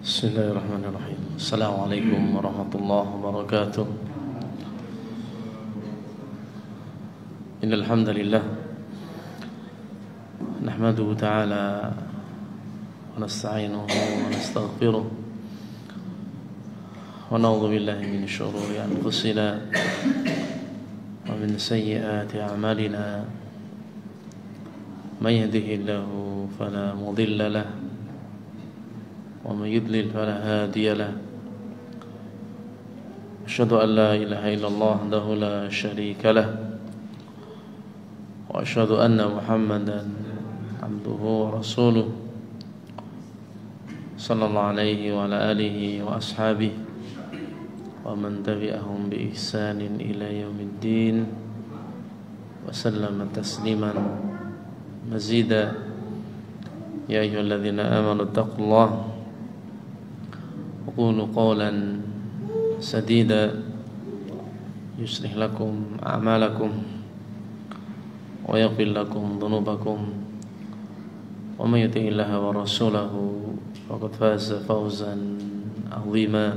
Bismillahirrahmanirrahim. Assalamualaikum warahmatullahi wabarakatuh. Innal hamdalillah nahmaduhu ta'ala wa nasta'inuhu wa nastaghfiruh wa na'udzu billahi min shururi anfusina wa min sayyiati a'malina. May yahdihillahu fala mudilla lahu ومن يضلل فلا هادي له أشهد أن لا إله إلا الله وحده لا شريك له وأشهد أن محمدا عبده ورسوله صلى الله عليه وعلى آله وأصحابه ومن تبعهم بإحسان إلى يوم الدين وسلم تسليما مزيدا. يا أيها الذين آمنوا اتقوا الله وقولوا قولا سديدا يصلح لكم أعمالكم ويغفر لكم ذنوبكم ومن يطع الله ورسوله فقد فاز فوزا عظيما.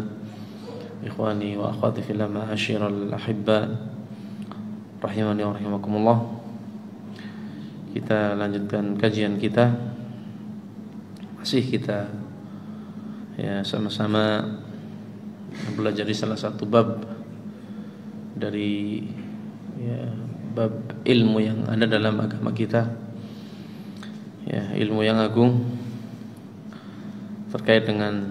إخواني وأخواتي في الله معاشر الأحباء rahimani wa rahimakumullah. Kita lanjutkan kajian kita. Masih kita sama-sama belajar di salah satu bab dari bab ilmu yang ada dalam agama kita, ilmu yang agung terkait dengan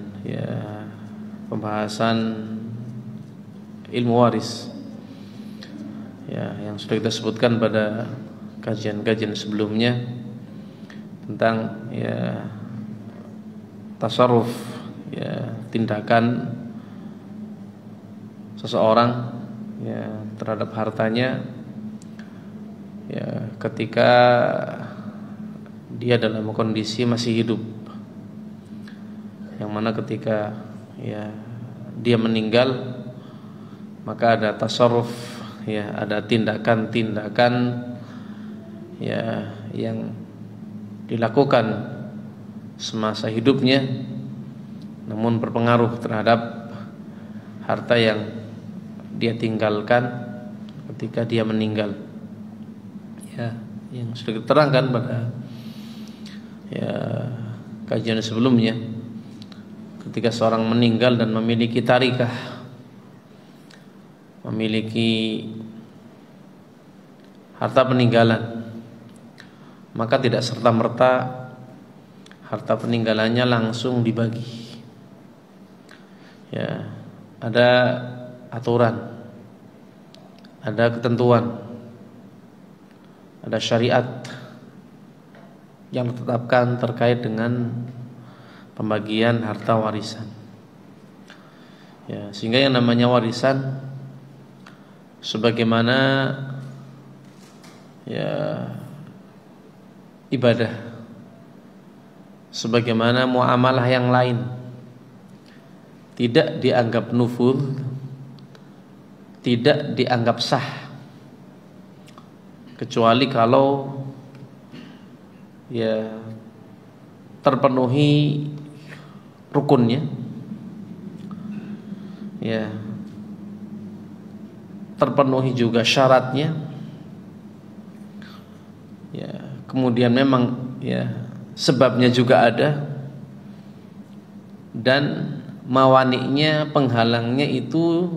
pembahasan ilmu waris, yang sudah kita sebutkan pada kajian-kajian sebelumnya tentang tasarruf, tindakan seseorang terhadap hartanya ketika dia dalam kondisi masih hidup, yang mana ketika dia meninggal maka ada tasarruf, ada tindakan-tindakan yang dilakukan semasa hidupnya, namun berpengaruh terhadap harta yang dia tinggalkan ketika dia meninggal. Yang sudah diterangkan pada kajian sebelumnya, ketika seorang meninggal dan memiliki tarikah, memiliki harta peninggalan, maka tidak serta-merta harta peninggalannya langsung dibagi. Ada aturan, ada ketentuan, ada syariat yang ditetapkan terkait dengan pembagian harta warisan. Sehingga yang namanya warisan, sebagaimana ibadah, sebagaimana muamalah yang lain, tidak dianggap nufudz, tidak dianggap sah, kecuali kalau terpenuhi rukunnya, terpenuhi juga syaratnya, kemudian memang sebabnya juga ada, dan mawaniknya, penghalangnya itu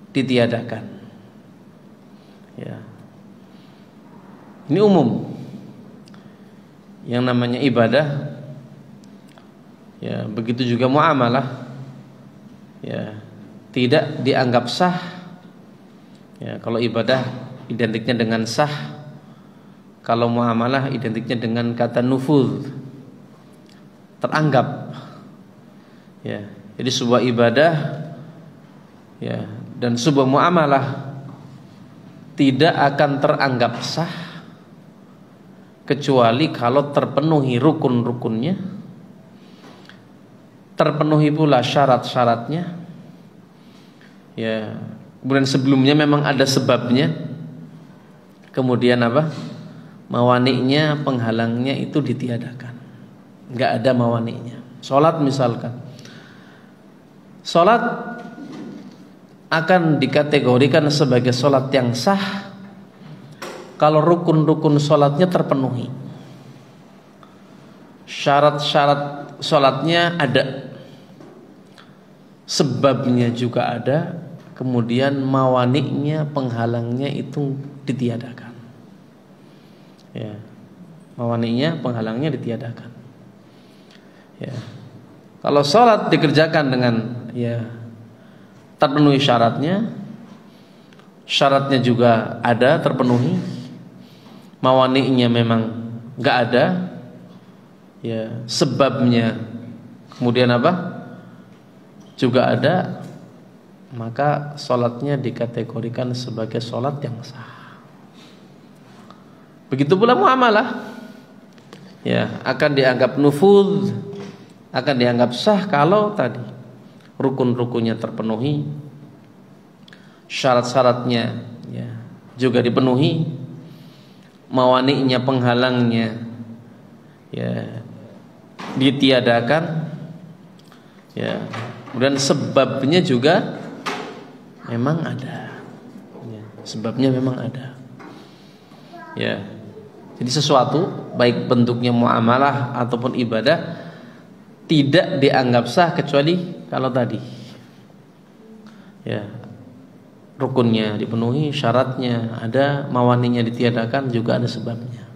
ditiadakan. Ini umum. Yang namanya ibadah, begitu juga muamalah, tidak dianggap sah. Kalau ibadah identiknya dengan sah, kalau muamalah identiknya dengan kata nufudz, teranggap. Jadi sebuah ibadah dan sebuah muamalah tidak akan teranggap sah kecuali kalau terpenuhi rukun-rukunnya, terpenuhi pula syarat-syaratnya. Kemudian sebelumnya memang ada sebabnya, kemudian mawaniknya, penghalangnya itu ditiadakan, nggak ada mawaniknya. Sholat misalkan, Sholat akan dikategorikan sebagai sholat yang sah kalau rukun-rukun sholatnya terpenuhi, syarat-syarat sholatnya ada, sebabnya juga ada, kemudian mawaniknya, penghalangnya itu ditiadakan. Ya, mawaniknya, penghalangnya ditiadakan. Ya, kalau sholat dikerjakan dengan terpenuhi syaratnya, syaratnya juga ada terpenuhi, mawaniknya memang nggak ada, ya sebabnya kemudian juga ada, maka sholatnya dikategorikan sebagai sholat yang sah. Begitu pula muamalah, ya akan dianggap nufudz, akan dianggap sah kalau tadi rukun-rukunnya terpenuhi, syarat-syaratnya juga dipenuhi, mawaniknya, penghalangnya ditiadakan, kemudian sebabnya juga memang ada, sebabnya memang ada. Jadi sesuatu baik bentuknya muamalah ataupun ibadah tidak dianggap sah kecuali kalau tadi rukunnya dipenuhi, syaratnya ada, mawaninya ditiadakan, juga ada sebabnya.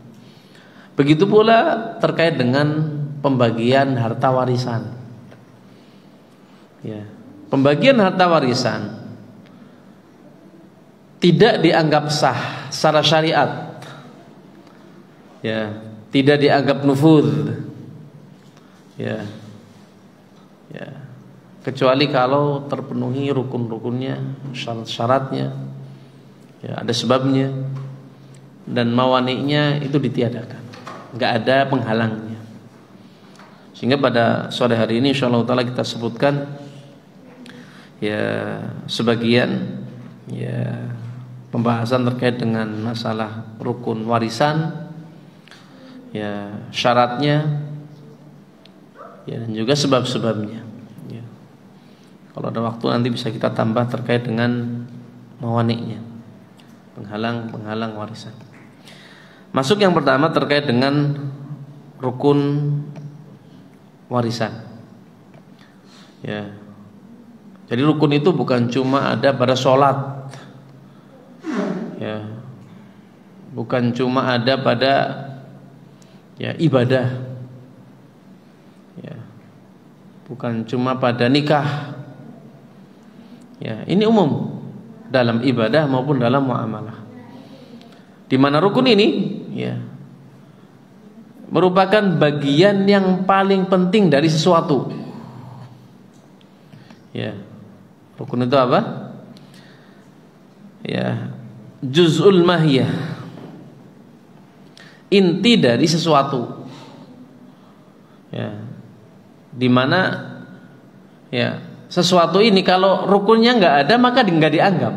Begitu pula terkait dengan pembagian harta warisan. Pembagian harta warisan tidak dianggap sah secara syariat, tidak dianggap nufudz, kecuali kalau terpenuhi rukun-rukunnya, syarat-syaratnya, ada sebabnya, dan mawaniknya itu ditiadakan, nggak ada penghalangnya. Sehingga pada sore hari ini insyaallah taala kita sebutkan sebagian pembahasan terkait dengan masalah rukun warisan, syaratnya, dan juga sebab-sebabnya. Kalau ada waktu nanti bisa kita tambah terkait dengan mawaniknya, penghalang warisan. Masuk yang pertama terkait dengan rukun warisan. Jadi rukun itu bukan cuma ada pada sholat, bukan cuma ada pada ibadah, bukan cuma pada nikah. Ini umum dalam ibadah maupun dalam muamalah. Di mana rukun ini merupakan bagian yang paling penting dari sesuatu. Rukun itu apa? Juz'ul mahiyah, inti dari sesuatu. Di mana sesuatu ini kalau rukunnya nggak ada maka nggak dianggap,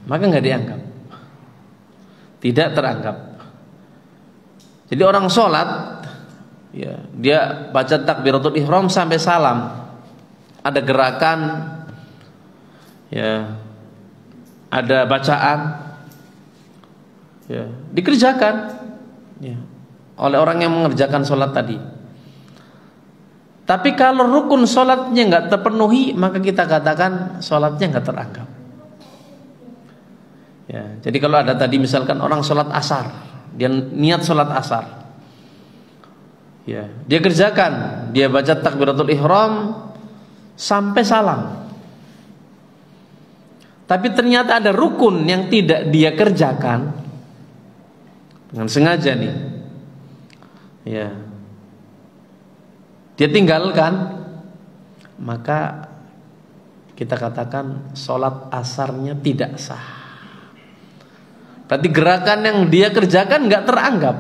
maka nggak dianggap, tidak teranggap. Jadi orang sholat, dia baca takbiratul ihram sampai salam, ada gerakan, ada bacaan, dikerjakan oleh orang yang mengerjakan sholat tadi. Tapi kalau rukun sholatnya nggak terpenuhi, maka kita katakan sholatnya nggak teranggap. Jadi kalau ada tadi misalkan orang sholat asar, dia niat sholat asar, dia kerjakan, dia baca takbiratul ihram sampai salam. Tapi ternyata ada rukun yang tidak dia kerjakan dengan sengaja nih, dia tinggalkan, maka kita katakan sholat asarnya tidak sah. Berarti gerakan yang dia kerjakan nggak teranggap,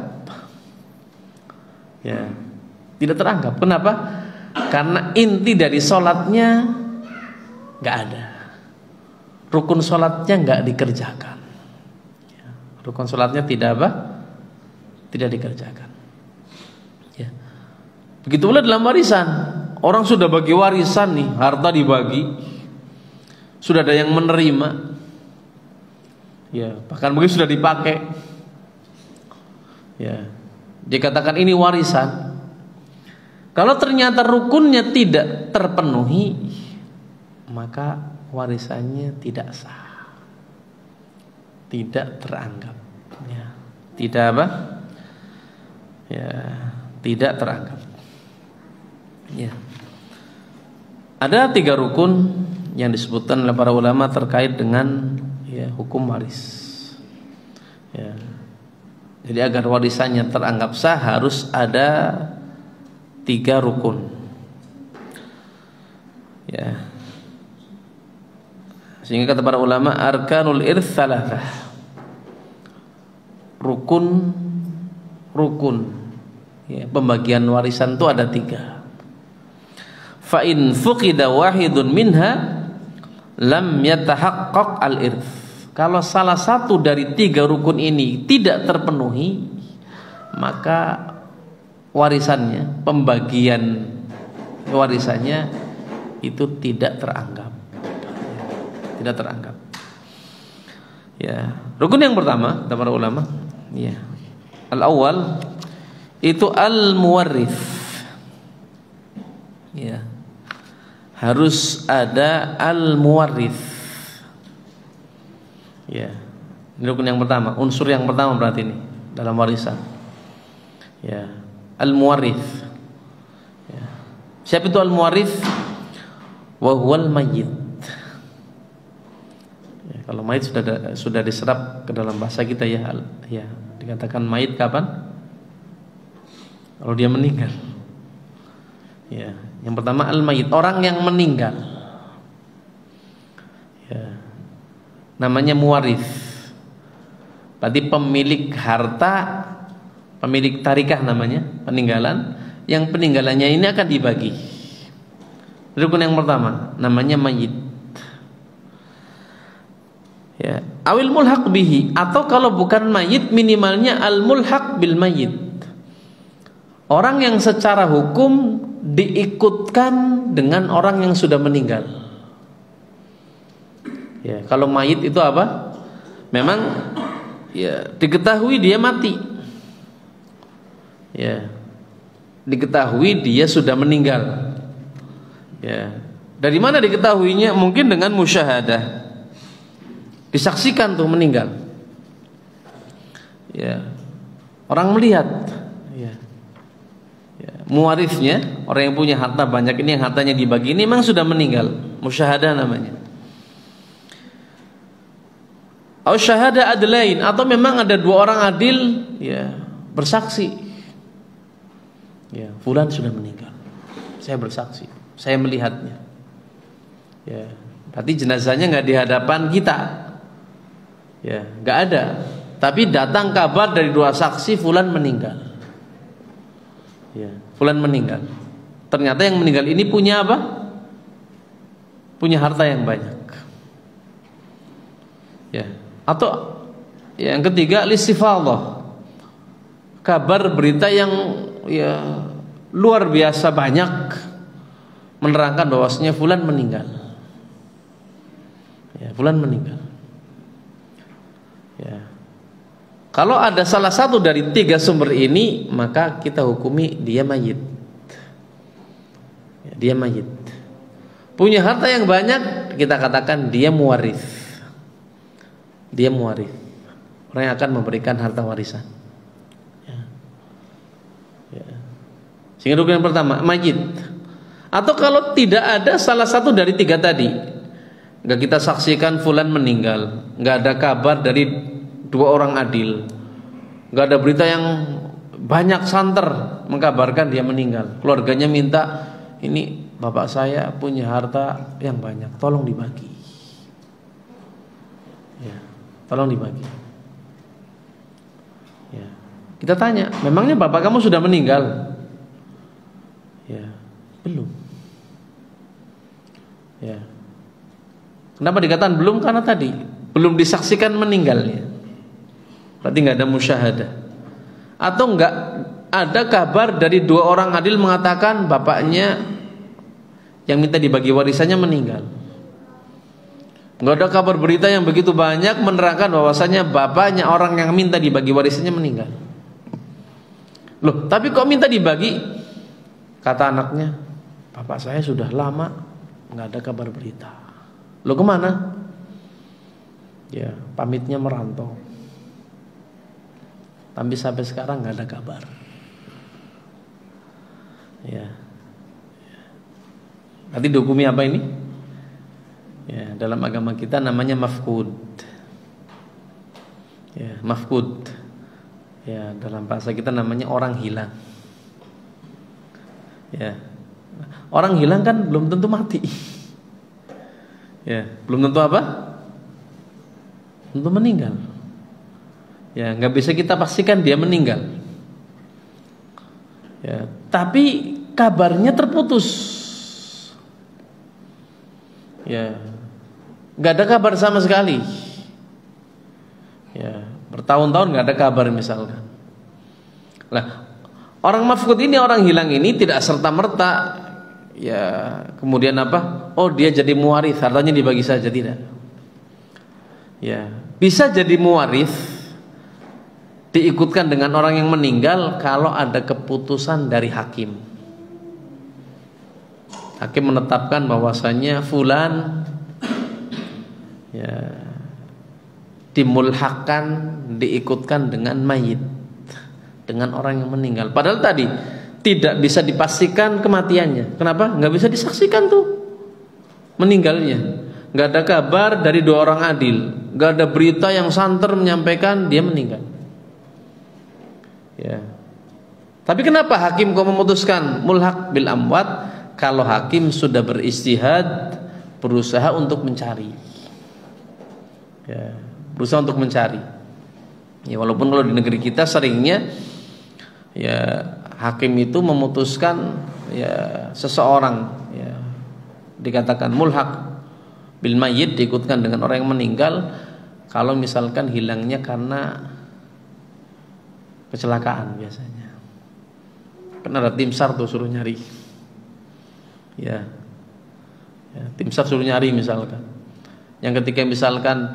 tidak teranggap. Kenapa? Karena inti dari sholatnya nggak ada, rukun sholatnya nggak dikerjakan, rukun sholatnya tidak dikerjakan. Begitu pula dalam warisan, orang sudah bagi warisan nih, harta dibagi, sudah ada yang menerima, ya bahkan mungkin sudah dipakai, ya dikatakan ini warisan. Kalau ternyata rukunnya tidak terpenuhi, maka warisannya tidak sah, tidak teranggap, ya. Tidak apa? Ya, tidak teranggap. Ya. Ada 3 rukun yang disebutkan oleh para ulama terkait dengan ya, hukum waris. Ya. Jadi agar warisannya teranggap sah harus ada 3 rukun. Ya. Sehingga kata para ulama arkanul irts tsalatsah. Rukun ya, pembagian warisan itu ada 3. Fa in fuqida wahidun minha lam yatahaqqaq al-irts. Kalau salah satu dari 3 rukun ini tidak terpenuhi, maka warisannya, pembagian warisannya itu tidak teranggap. Tidak teranggap. Ya, rukun yang pertama kata para ulama, ya. Al-awwal itu al-muwarrits. Ya. Harus ada al-muwarrits. Ya. Ini rukun yang pertama, unsur yang pertama berarti ini dalam warisan. Ya, al-muwarrits. Ya. Siapa itu al-muwarrits? Wa huwal mayyit. Ya, kalau mayit sudah diserap ke dalam bahasa kita ya, ya dikatakan mayit kapan? Kalau dia meninggal. Ya, yang pertama al-mayyit, orang yang meninggal. Ya. Namanya muwaris. Berarti pemilik harta, pemilik tarikah namanya, peninggalan, yang peninggalannya ini akan dibagi. Rukun yang pertama namanya mayyit. Ya, awil mulhaq bihi, atau kalau bukan mayyit minimalnya al-mulhaq bil mayyit. Orang yang secara hukum diikutkan dengan orang yang sudah meninggal. Ya, kalau mayit itu apa? Memang ya diketahui dia mati. Ya. Diketahui dia sudah meninggal. Ya. Dari mana diketahuinya? Mungkin dengan musyahadah. Disaksikan tuh meninggal. Ya. Orang melihat. Muwarisnya, orang yang punya harta banyak ini, yang hartanya dibagi ini memang sudah meninggal, musyahadah namanya. Atau syahadah adlain, atau memang ada 2 orang adil ya bersaksi. Ya, fulan sudah meninggal. Saya bersaksi, saya melihatnya. Ya, berarti jenazahnya enggak di hadapan kita. Ya, enggak ada. Tapi datang kabar dari 2 saksi fulan meninggal. Ya, fulan meninggal. Ternyata yang meninggal ini punya apa? Punya harta yang banyak. Ya. Atau yang ketiga listifadhah. Kabar berita yang ya luar biasa banyak menerangkan bahwasanya fulan meninggal. Ya, fulan meninggal. Ya. Kalau ada salah satu dari 3 sumber ini, maka kita hukumi dia mayit. Ya, dia mayit. Punya harta yang banyak, kita katakan dia muwaris. Dia muwaris. Orang yang akan memberikan harta warisan. Ya. Ya. Sehingga rukun yang pertama, mayit. Atau kalau tidak ada salah satu dari 3 tadi, nggak kita saksikan fulan meninggal, nggak ada kabar dari 2 orang adil, nggak ada berita yang banyak santer mengkabarkan dia meninggal. Keluarganya minta, ini bapak saya punya harta yang banyak, tolong dibagi. Ya, tolong dibagi. Ya. Kita tanya, memangnya bapak kamu sudah meninggal? Ya, belum. Ya. Kenapa dikatakan belum? Karena tadi belum disaksikan meninggalnya. Berarti nggak ada musyahadah. Atau nggak ada kabar dari 2 orang adil mengatakan bapaknya yang minta dibagi warisannya meninggal. Nggak ada kabar berita yang begitu banyak menerangkan bahwasanya bapaknya orang yang minta dibagi warisannya meninggal. Loh, tapi kok minta dibagi? Kata anaknya, bapak saya sudah lama nggak ada kabar berita. Loh, kemana? Ya, pamitnya merantau. Tapi sampai sekarang nggak ada kabar. Ya. Nanti dihukumi apa ini? Ya, dalam agama kita namanya mafqud. Ya, mafqud. Ya, dalam bahasa kita namanya orang hilang. Ya. Orang hilang kan belum tentu mati. Ya, belum tentu apa? Tentu meninggal. Ya, nggak bisa kita pastikan dia meninggal. Ya, tapi kabarnya terputus. Ya, nggak ada kabar sama sekali. Ya, bertahun-tahun nggak ada kabar misalkan. Nah, orang mafqud ini, orang hilang ini tidak serta merta ya kemudian apa? Oh, dia jadi muwaris, hartanya dibagi saja, tidak. Ya, bisa jadi muwaris diikutkan dengan orang yang meninggal kalau ada keputusan dari hakim. Hakim menetapkan bahwasanya fulan ya dimulhakkan, diikutkan dengan mayit, dengan orang yang meninggal. Padahal tadi tidak bisa dipastikan kematiannya. Kenapa? Nggak bisa disaksikan tuh meninggalnya. Nggak ada kabar dari dua orang adil. Nggak ada berita yang santer menyampaikan dia meninggal. Ya. Tapi kenapa hakim kok memutuskan mulhaq bil amwat? Kalau hakim sudah beristihad, berusaha untuk mencari. Ya, berusaha untuk mencari. Ya, walaupun kalau di negeri kita seringnya ya hakim itu memutuskan ya seseorang ya dikatakan mulhaq bil mayyit, diikutkan dengan orang yang meninggal kalau misalkan hilangnya karena kecelakaan biasanya. Kan ada tim SAR tuh suruh nyari. Ya, tim SAR suruh nyari misalkan. Yang ketika misalkan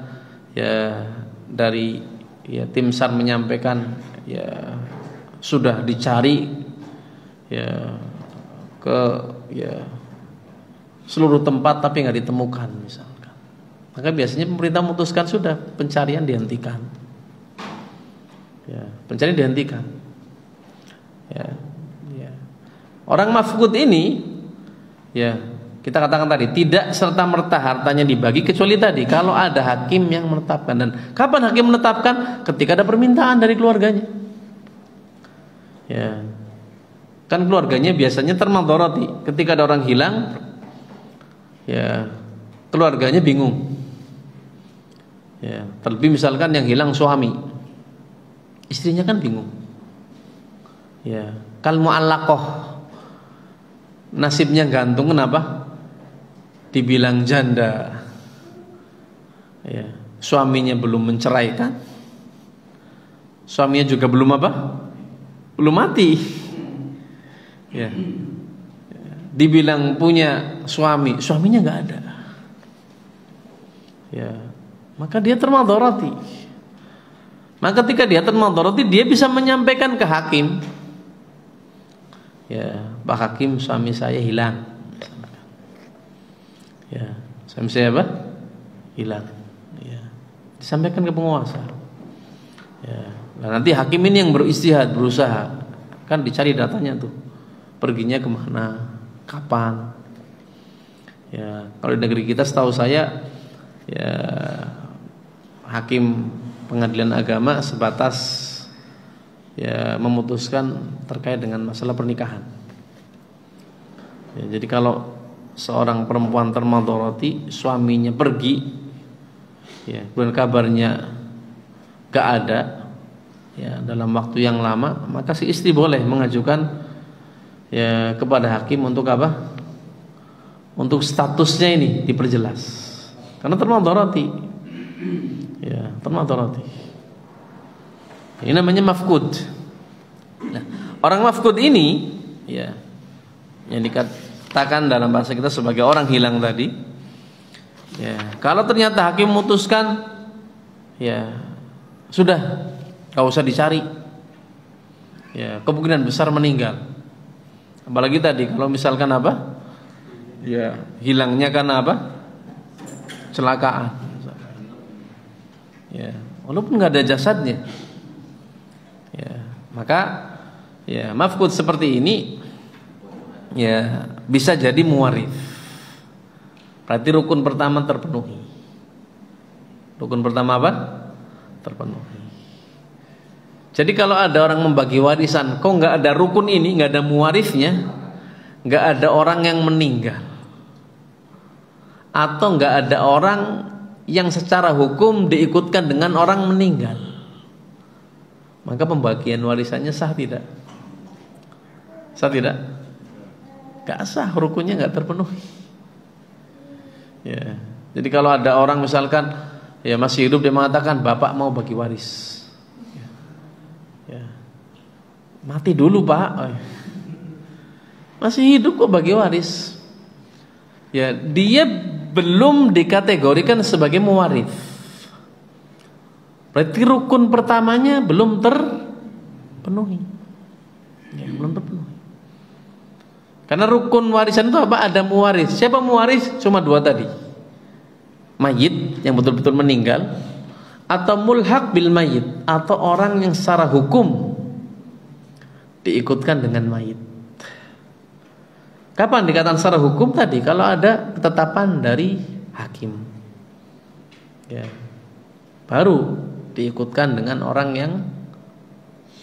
ya dari ya tim SAR menyampaikan ya sudah dicari ya ke ya seluruh tempat tapi nggak ditemukan misalkan, maka biasanya pemerintah memutuskan sudah pencarian dihentikan. Ya, pencarian dihentikan. Ya, ya. Orang mafqud ini ya kita katakan tadi tidak serta merta hartanya dibagi kecuali tadi kalau ada hakim yang menetapkan. Dan kapan hakim menetapkan? Ketika ada permintaan dari keluarganya. Ya, kan keluarganya biasanya termadharati ketika ada orang hilang. Ya, keluarganya bingung. Ya, terlebih misalkan yang hilang suami, istrinya kan bingung. Ya, kal mu'allaqah, nasibnya gantung. Kenapa? Dibilang janda. Ya, suaminya belum menceraikan, suaminya juga belum apa? Belum mati. Ya. Dibilang punya suami, suaminya nggak ada. Ya, maka dia termadharati. Maka ketika dia termadharati, dia bisa menyampaikan ke hakim. Ya, Pak Hakim, suami saya hilang. Ya, suami saya apa? Hilang. Ya, disampaikan ke penguasa. Ya, nah nanti hakim ini yang beristihad, berusaha, kan dicari datanya tuh, perginya kemana, kapan. Ya, kalau di negeri kita setahu saya ya hakim pengadilan agama sebatas ya memutuskan terkait dengan masalah pernikahan. Ya, jadi kalau seorang perempuan termadharati, suaminya pergi, ya, kemudian kabarnya gak ada, ya, dalam waktu yang lama, maka si istri boleh mengajukan ya kepada hakim untuk apa? Untuk statusnya ini diperjelas. Karena termadharati. Ya, termadharati. Ini namanya mafqud. Nah, orang mafqud ini ya yang katakan dalam bahasa kita sebagai orang hilang tadi. Ya, kalau ternyata hakim memutuskan, ya sudah, nggak usah dicari. Ya, kemungkinan besar meninggal. Apalagi tadi kalau misalkan apa? Ya, hilangnya karena apa? Kecelakaan. Ya, walaupun nggak ada jasadnya. Ya, maka ya mafqud seperti ini ya bisa jadi muwarith. Berarti rukun pertama terpenuhi. Rukun pertama apa? Terpenuhi. Jadi kalau ada orang membagi warisan, kok nggak ada rukun ini, nggak ada muwarithnya, nggak ada orang yang meninggal, atau nggak ada orang yang secara hukum diikutkan dengan orang meninggal, maka pembagian warisannya sah tidak? Sah tidak? Gak sah, rukunnya gak terpenuhi. Ya. Jadi kalau ada orang misalkan ya masih hidup, dia mengatakan bapak mau bagi waris. Ya. Ya. Mati dulu pak. Masih hidup kok bagi waris. Ya, dia belum dikategorikan sebagai muwarith. Berarti rukun pertamanya belum terpenuhi. Ya, belum terpenuhi. Karena rukun warisan itu apa? Ada muwaris. Siapa muwaris? Cuma dua tadi. Mayit yang betul-betul meninggal, atau mulhaq bil mayit, atau orang yang secara hukum diikutkan dengan mayit. Kapan dikatakan secara hukum tadi? Kalau ada ketetapan dari hakim. Ya. Baru diikutkan dengan orang yang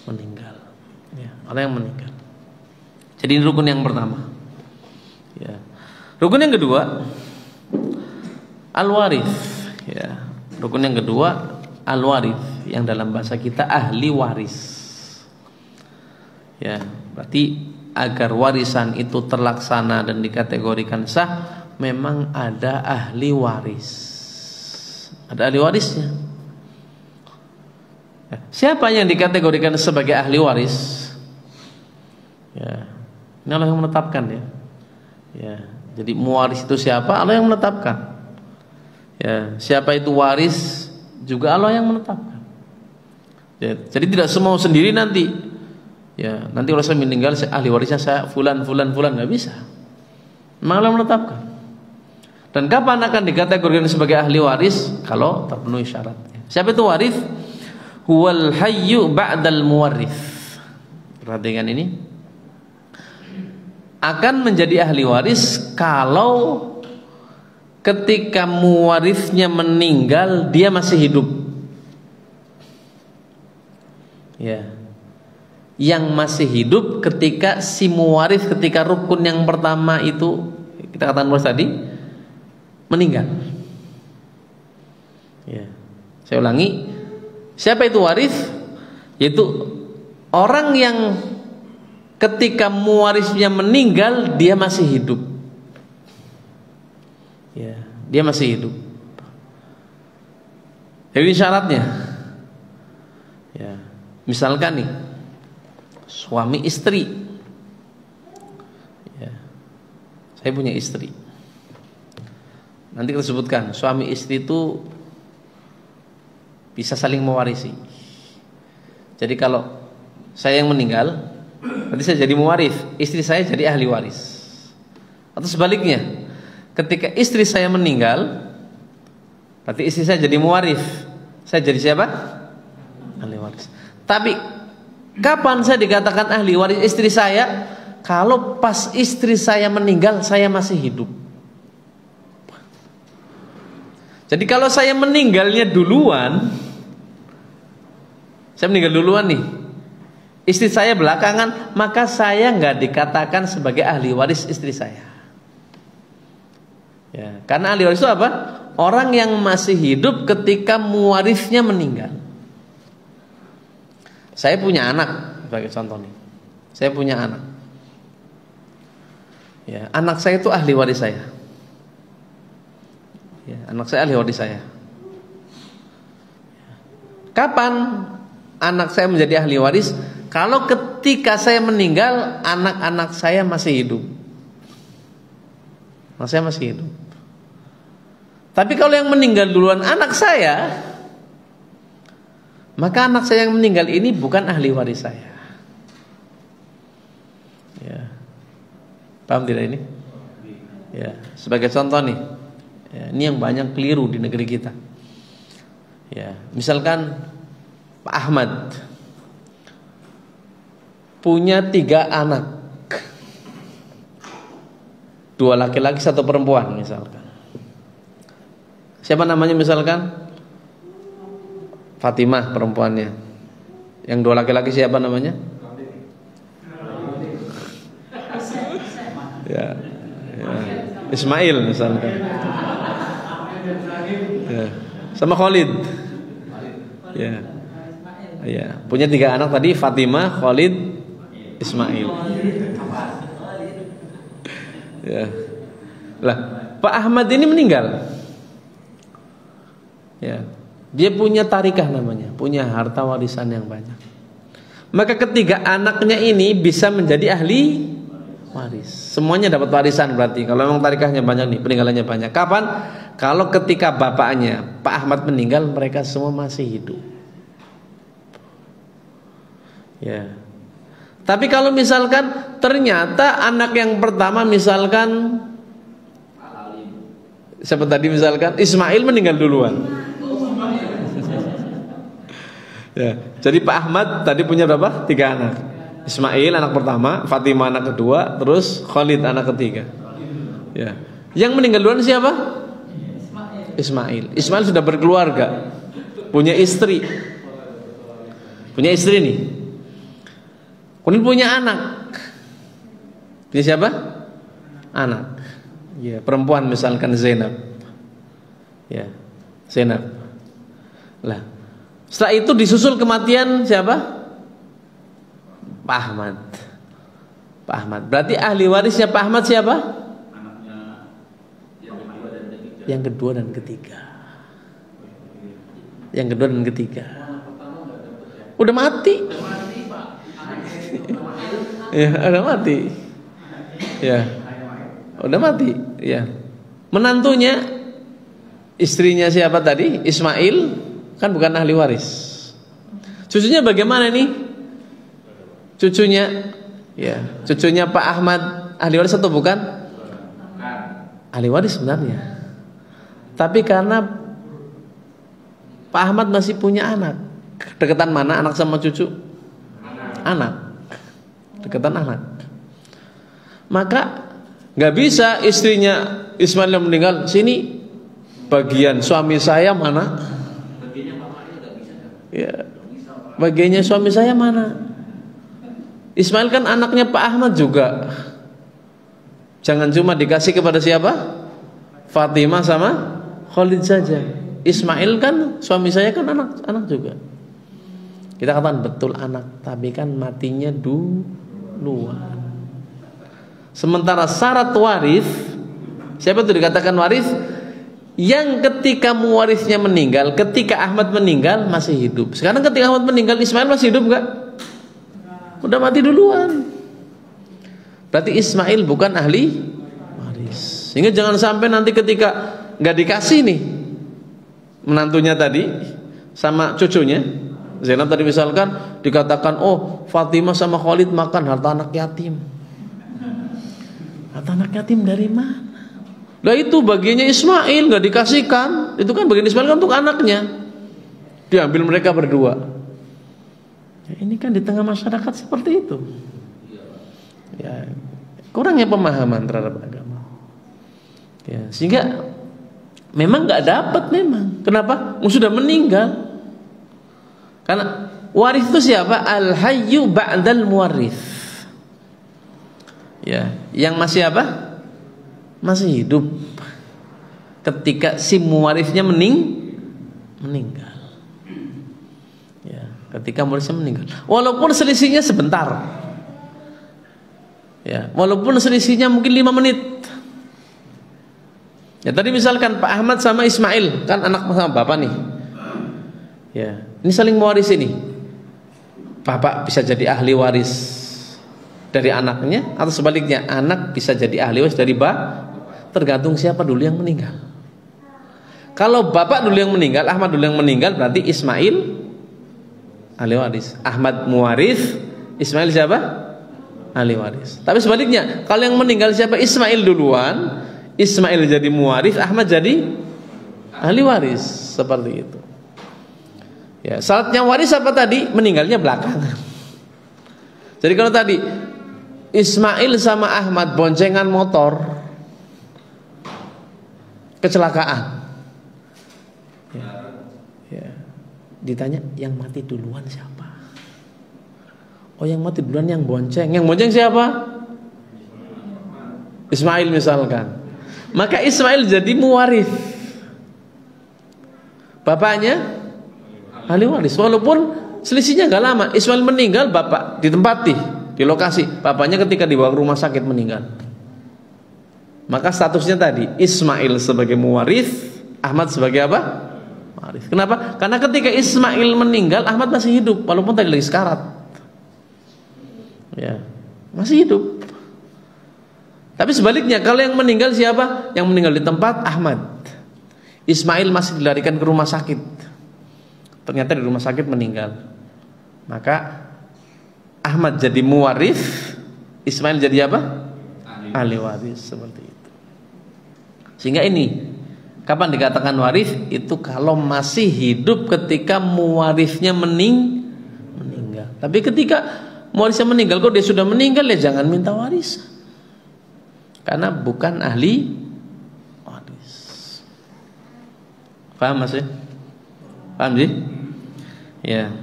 meninggal. Ya, orang yang meninggal. Jadi ini rukun yang pertama. Ya. Rukun yang kedua, al-warith. Ya. Rukun yang kedua, al-warith, yang dalam bahasa kita ahli waris. Ya, berarti agar warisan itu terlaksana dan dikategorikan sah, memang ada ahli waris. Ada ahli warisnya. Ya. Siapa yang dikategorikan sebagai ahli waris? Ya. Ini Allah yang menetapkan ya. Ya, jadi muwaris itu siapa? Allah yang menetapkan. Ya, siapa itu waris juga Allah yang menetapkan. Ya, jadi tidak semua sendiri nanti. Ya, nanti kalau saya meninggal, ahli warisnya saya fulan nggak bisa. Memang Allah menetapkan. Dan kapan akan dikategorikan sebagai ahli waris? Kalau terpenuhi syaratnya. Siapa itu waris? Huwal hayyu ba'dal muwarrith. Perhatikan ini. Akan menjadi ahli waris kalau ketika muwarisnya meninggal dia masih hidup. Ya. Yang masih hidup ketika si muwaris, ketika rukun yang pertama itu kita katakan tadi meninggal. Ya. Saya ulangi. Siapa itu waris? Yaitu orang yang ketika muwarisnya meninggal dia masih hidup. Ya, dia masih hidup. Jadi syaratnya. Ya. Misalkan nih, suami istri. Ya. Saya punya istri. Nanti kita sebutkan suami istri itu bisa saling mewarisi. Jadi kalau saya yang meninggal, berarti saya jadi muwaris, istri saya jadi ahli waris. Atau sebaliknya, ketika istri saya meninggal, berarti istri saya jadi muwaris, saya jadi siapa? Ahli waris. Tapi kapan saya dikatakan ahli waris istri saya? Kalau pas istri saya meninggal, saya masih hidup. Jadi kalau saya meninggalnya duluan, saya meninggal duluan nih, istri saya belakangan, maka saya nggak dikatakan sebagai ahli waris istri saya. Ya, karena ahli waris itu apa? Orang yang masih hidup ketika muwarisnya meninggal. Saya punya anak, sebagai contoh nih. Saya punya anak. Ya, anak saya itu ahli waris saya. Ya, anak saya ahli waris saya. Kapan anak saya menjadi ahli waris? Kalau ketika saya meninggal, anak-anak saya masih hidup. saya masih hidup. Tapi kalau yang meninggal duluan anak saya, maka anak saya yang meninggal ini bukan ahli waris saya. Ya. Paham tidak ini? Ya, sebagai contoh nih, ya, ini yang banyak keliru di negeri kita. Ya, misalkan Pak Ahmad punya 3 anak, 2 laki-laki 1 perempuan misalkan. Siapa namanya misalkan? Fatimah perempuannya. Yang 2 laki-laki siapa namanya? Ya, ya. Ismail misalkan. Ya. Sama Khalid. Ya. Ya, punya 3 anak tadi, Fatimah, Khalid, Ismail. Ya. Lah, Pak Ahmad ini meninggal. Ya. Dia punya tarikah namanya, punya harta warisan yang banyak. Maka ketiga anaknya ini bisa menjadi ahli waris. Semuanya dapat warisan berarti. Kalau memang tarikahnya banyak nih, peninggalannya banyak. Kapan? Kalau ketika bapaknya Pak Ahmad meninggal, mereka semua masih hidup. Ya. Tapi kalau misalkan ternyata anak yang pertama misalkan siapa tadi misalkan Ismail meninggal duluan. Ya, jadi Pak Ahmad tadi punya berapa? 3 anak. Ismail anak pertama, Fatimah anak kedua, terus Khalid anak ketiga. Ya. Yang meninggal duluan siapa? Ismail. Ismail sudah berkeluarga, punya istri. Punya istri nih. Kemudian punya anak. Punya siapa? Anak. Ya, perempuan misalkan Zainab. Ya, Zainab. Lah, setelah itu disusul kematian siapa? Pak Ahmad. Pak Ahmad. Berarti ahli warisnya Pak Ahmad siapa? Anaknya yang kedua dan ketiga. Yang kedua dan ketiga. Udah mati. Ya, udah mati. Ya. Udah mati, ya. Menantunya istrinya siapa tadi? Ismail. Kan bukan ahli waris. Cucunya bagaimana nih? Cucunya, ya, cucunya Pak Ahmad ahli waris atau bukan? Ahli waris sebenarnya. Tapi karena Pak Ahmad masih punya anak. Deketan mana anak sama cucu? Anak. Deketan anak. Maka nggak bisa istrinya Ismail yang meninggal. Sini bagian suami saya mana? Ya, bagiannya suami saya mana? Ismail kan anaknya Pak Ahmad juga. Jangan cuma dikasih kepada siapa? Fatimah sama Khalid saja. Ismail kan suami saya kan anak juga. Kita katakan betul anak, tapi kan matinya duluan. Sementara syarat waris, siapa itu dikatakan waris? Yang ketika mewarisnya meninggal, ketika Ahmad meninggal masih hidup. Sekarang ketika Ahmad meninggal, Ismail masih hidup enggak? Udah mati duluan. Berarti Ismail bukan ahli waris. Sehingga jangan sampai nanti ketika nggak dikasih nih menantunya tadi sama cucunya, Zainab tadi misalkan dikatakan, oh Fatimah sama Khalid makan harta anak yatim. Harta anak yatim dari mana? Lah itu bagiannya Ismail nggak dikasihkan. Itu kan bagian Ismail kan untuk anaknya. Diambil mereka berdua. Ya, ini kan di tengah masyarakat seperti itu. Ya, kurangnya pemahaman terhadap agama. Ya, sehingga memang nggak dapat memang. Kenapa? Sudah meninggal. Karena waris itu siapa? Al-hayyu ba'dal muwarris. Ya, yang masih apa? Masih hidup ketika si muwarisnya meninggal. Ya, ketika muwarisnya meninggal. Walaupun selisihnya sebentar. Ya, walaupun selisihnya mungkin 5 menit. Ya, tadi misalkan Pak Ahmad sama Ismail, kan anak sama bapak nih. Ya, ini saling mewaris ini. Bapak bisa jadi ahli waris dari anaknya, atau sebaliknya anak bisa jadi ahli waris dari Tergantung siapa dulu yang meninggal. Kalau bapak dulu yang meninggal, Ahmad dulu yang meninggal, berarti Ismail ahli waris. Ahmad muwaris, Ismail siapa? Ahli waris. Tapi sebaliknya, kalau yang meninggal siapa? Ismail duluan, Ismail jadi muwaris, Ahmad jadi ahli waris. Seperti itu. Ya, syaratnya waris apa tadi? Meninggalnya belakangan. Jadi kalau tadi Ismail sama Ahmad boncengan motor, kecelakaan. Ya. Ditanya yang mati duluan siapa? Oh, yang mati duluan yang bonceng. Yang bonceng siapa? Ismail misalkan. Maka Ismail jadi muwaris. Bapaknya ahli waris. Walaupun selisihnya gak lama. Ismail meninggal, bapak ditempati di lokasi. Bapaknya ketika dibawa ke rumah sakit meninggal. Maka statusnya tadi Ismail sebagai muwaris, Ahmad sebagai apa? Waris. Kenapa? Karena ketika Ismail meninggal, Ahmad masih hidup walaupun tadi lagi sekarat. Ya, masih hidup. Tapi sebaliknya, kalau yang meninggal siapa? Yang meninggal di tempat Ahmad. Ismail masih dilarikan ke rumah sakit. Ternyata di rumah sakit meninggal. Maka Ahmad jadi muwaris, Ismail jadi apa? Ahli waris, seperti itu. Sehingga ini kapan dikatakan waris? Itu kalau masih hidup ketika muwarisnya meninggal. Tapi ketika muwarisnya meninggal, kok dia sudah meninggal, ya jangan minta waris. Karena bukan ahli waris. Paham Mas ya? Paham sih? Ya.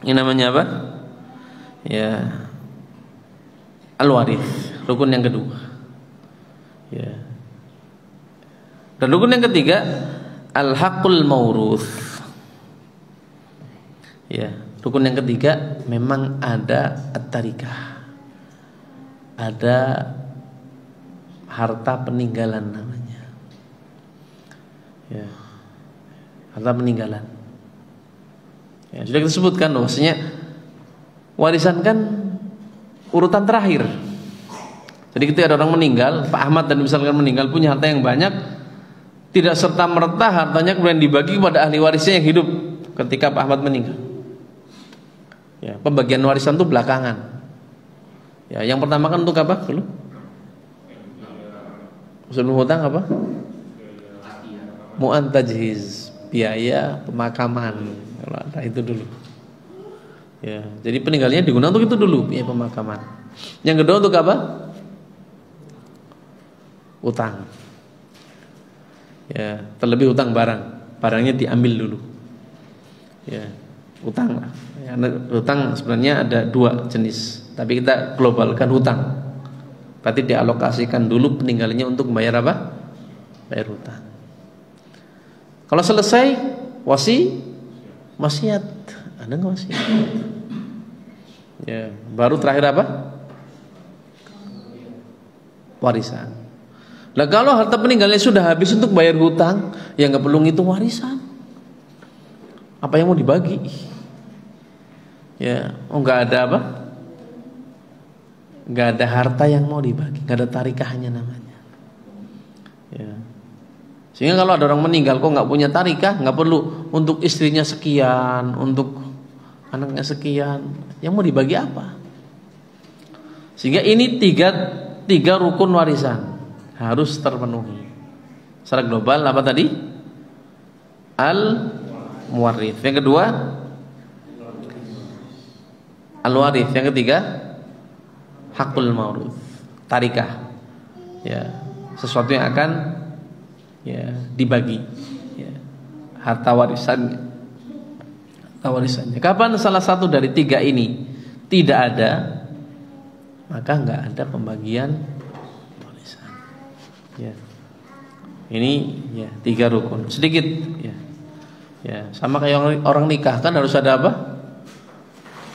Ini namanya apa? Ya. Al-waris, rukun yang kedua. Ya. Dan rukun yang ketiga, al-haqqul mauruth. Ya, rukun yang ketiga memang ada at-tarikah. Ada harta peninggalan namanya. Ya. Harta peninggalan. Ya, sudah kita sebutkan bahwasanya warisan kan urutan terakhir. Jadi ketika ada orang meninggal, Pak Ahmad dan misalkan meninggal punya harta yang banyak, tidak serta-merta hartanya kemudian dibagi kepada ahli warisnya yang hidup ketika Pak Ahmad meninggal. Ya, pembagian warisan itu belakangan. Ya, yang pertama kan untuk apa dulu? Sebelum hutang apa? Mu'an tajhiz, biaya pemakaman. Kalau ada itu dulu. Ya, jadi peninggalnya digunakan untuk itu dulu, biaya pemakaman. Yang kedua untuk apa? Utang. Ya, terlebih utang barang. Barangnya diambil dulu. Ya, utang lah. Ya, utang sebenarnya ada dua jenis, tapi kita globalkan hutang. Berarti dialokasikan dulu peninggalannya untuk membayar apa? Bayar hutang. Kalau selesai wasiat. Ada nggak wasiat? Ya, baru terakhir apa? Warisan. Nah, kalau harta peninggalannya sudah habis untuk bayar hutang, ya nggak perlu ngitung warisan. Apa yang mau dibagi? Ya, nggak ada apa? Nggak ada harta yang mau dibagi, nggak ada tarikahnya namanya. Ya. Sehingga kalau ada orang meninggal kok nggak punya tarikah, nggak perlu untuk istrinya sekian, untuk anaknya sekian, yang mau dibagi apa? Sehingga ini tiga rukun warisan harus terpenuhi. Secara global apa tadi? Al-muwarrith. Yang kedua al-warith. Yang ketiga hakul mauruth, tarikah. Ya, sesuatu yang akan ya dibagi. Ya, harta warisannya. Harta warisannya. Kapan salah satu dari tiga ini tidak ada, maka nggak ada pembagian warisan. Ya. Ini ya tiga rukun. Sedikit ya. Ya, sama kayak orang nikah kan harus ada apa?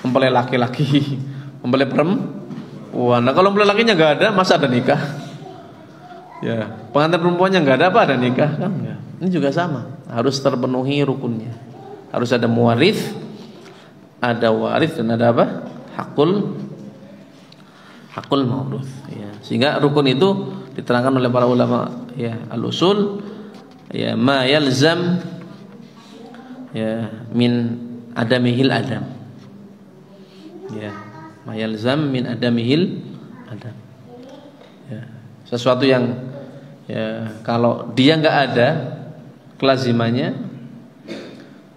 Mempelai laki-laki, mempelai perempuan. Nah, kalau mempelai lakinya nggak ada, masa ada nikah? Ya, pengantin perempuannya nggak ada, apa ada nikah? Kan enggak. Ini juga sama, harus terpenuhi rukunnya. Harus ada muwarith, ada waris, dan ada apa? Hakul hakul maurus, ya. Sehingga rukun itu diterangkan oleh para ulama, ya, al-usul, ya, ma yalzam, ya, min adamihil adam, ya, ma yalzam min adamihil adam, ya, sesuatu yang, ya, kalau dia nggak ada kelazimannya,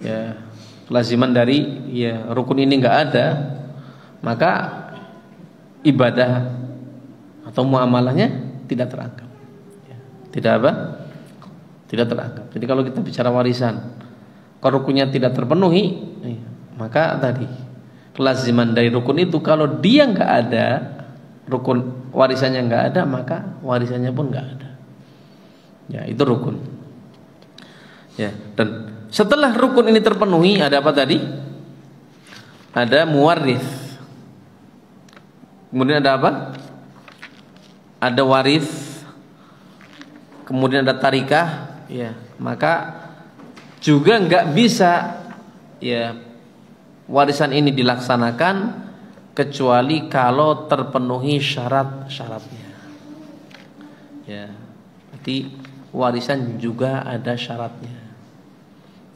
ya, kelaziman dari, ya, rukun ini nggak ada, maka ibadah atau muamalahnya tidak teranggap, ya, tidak apa? Tidak teranggap. Jadi kalau kita bicara warisan, kalau rukunnya tidak terpenuhi, ya, maka tadi kelaziman dari rukun itu kalau dia nggak ada, rukun warisannya nggak ada, maka warisannya pun nggak ada. Ya, itu rukun. Ya, dan setelah rukun ini terpenuhi, ada apa tadi? Ada muwarith. Kemudian ada apa? Ada waris. Kemudian ada tarikah. Ya, maka juga nggak bisa, ya, warisan ini dilaksanakan kecuali kalau terpenuhi syarat-syaratnya. Ya, berarti warisan juga ada syaratnya.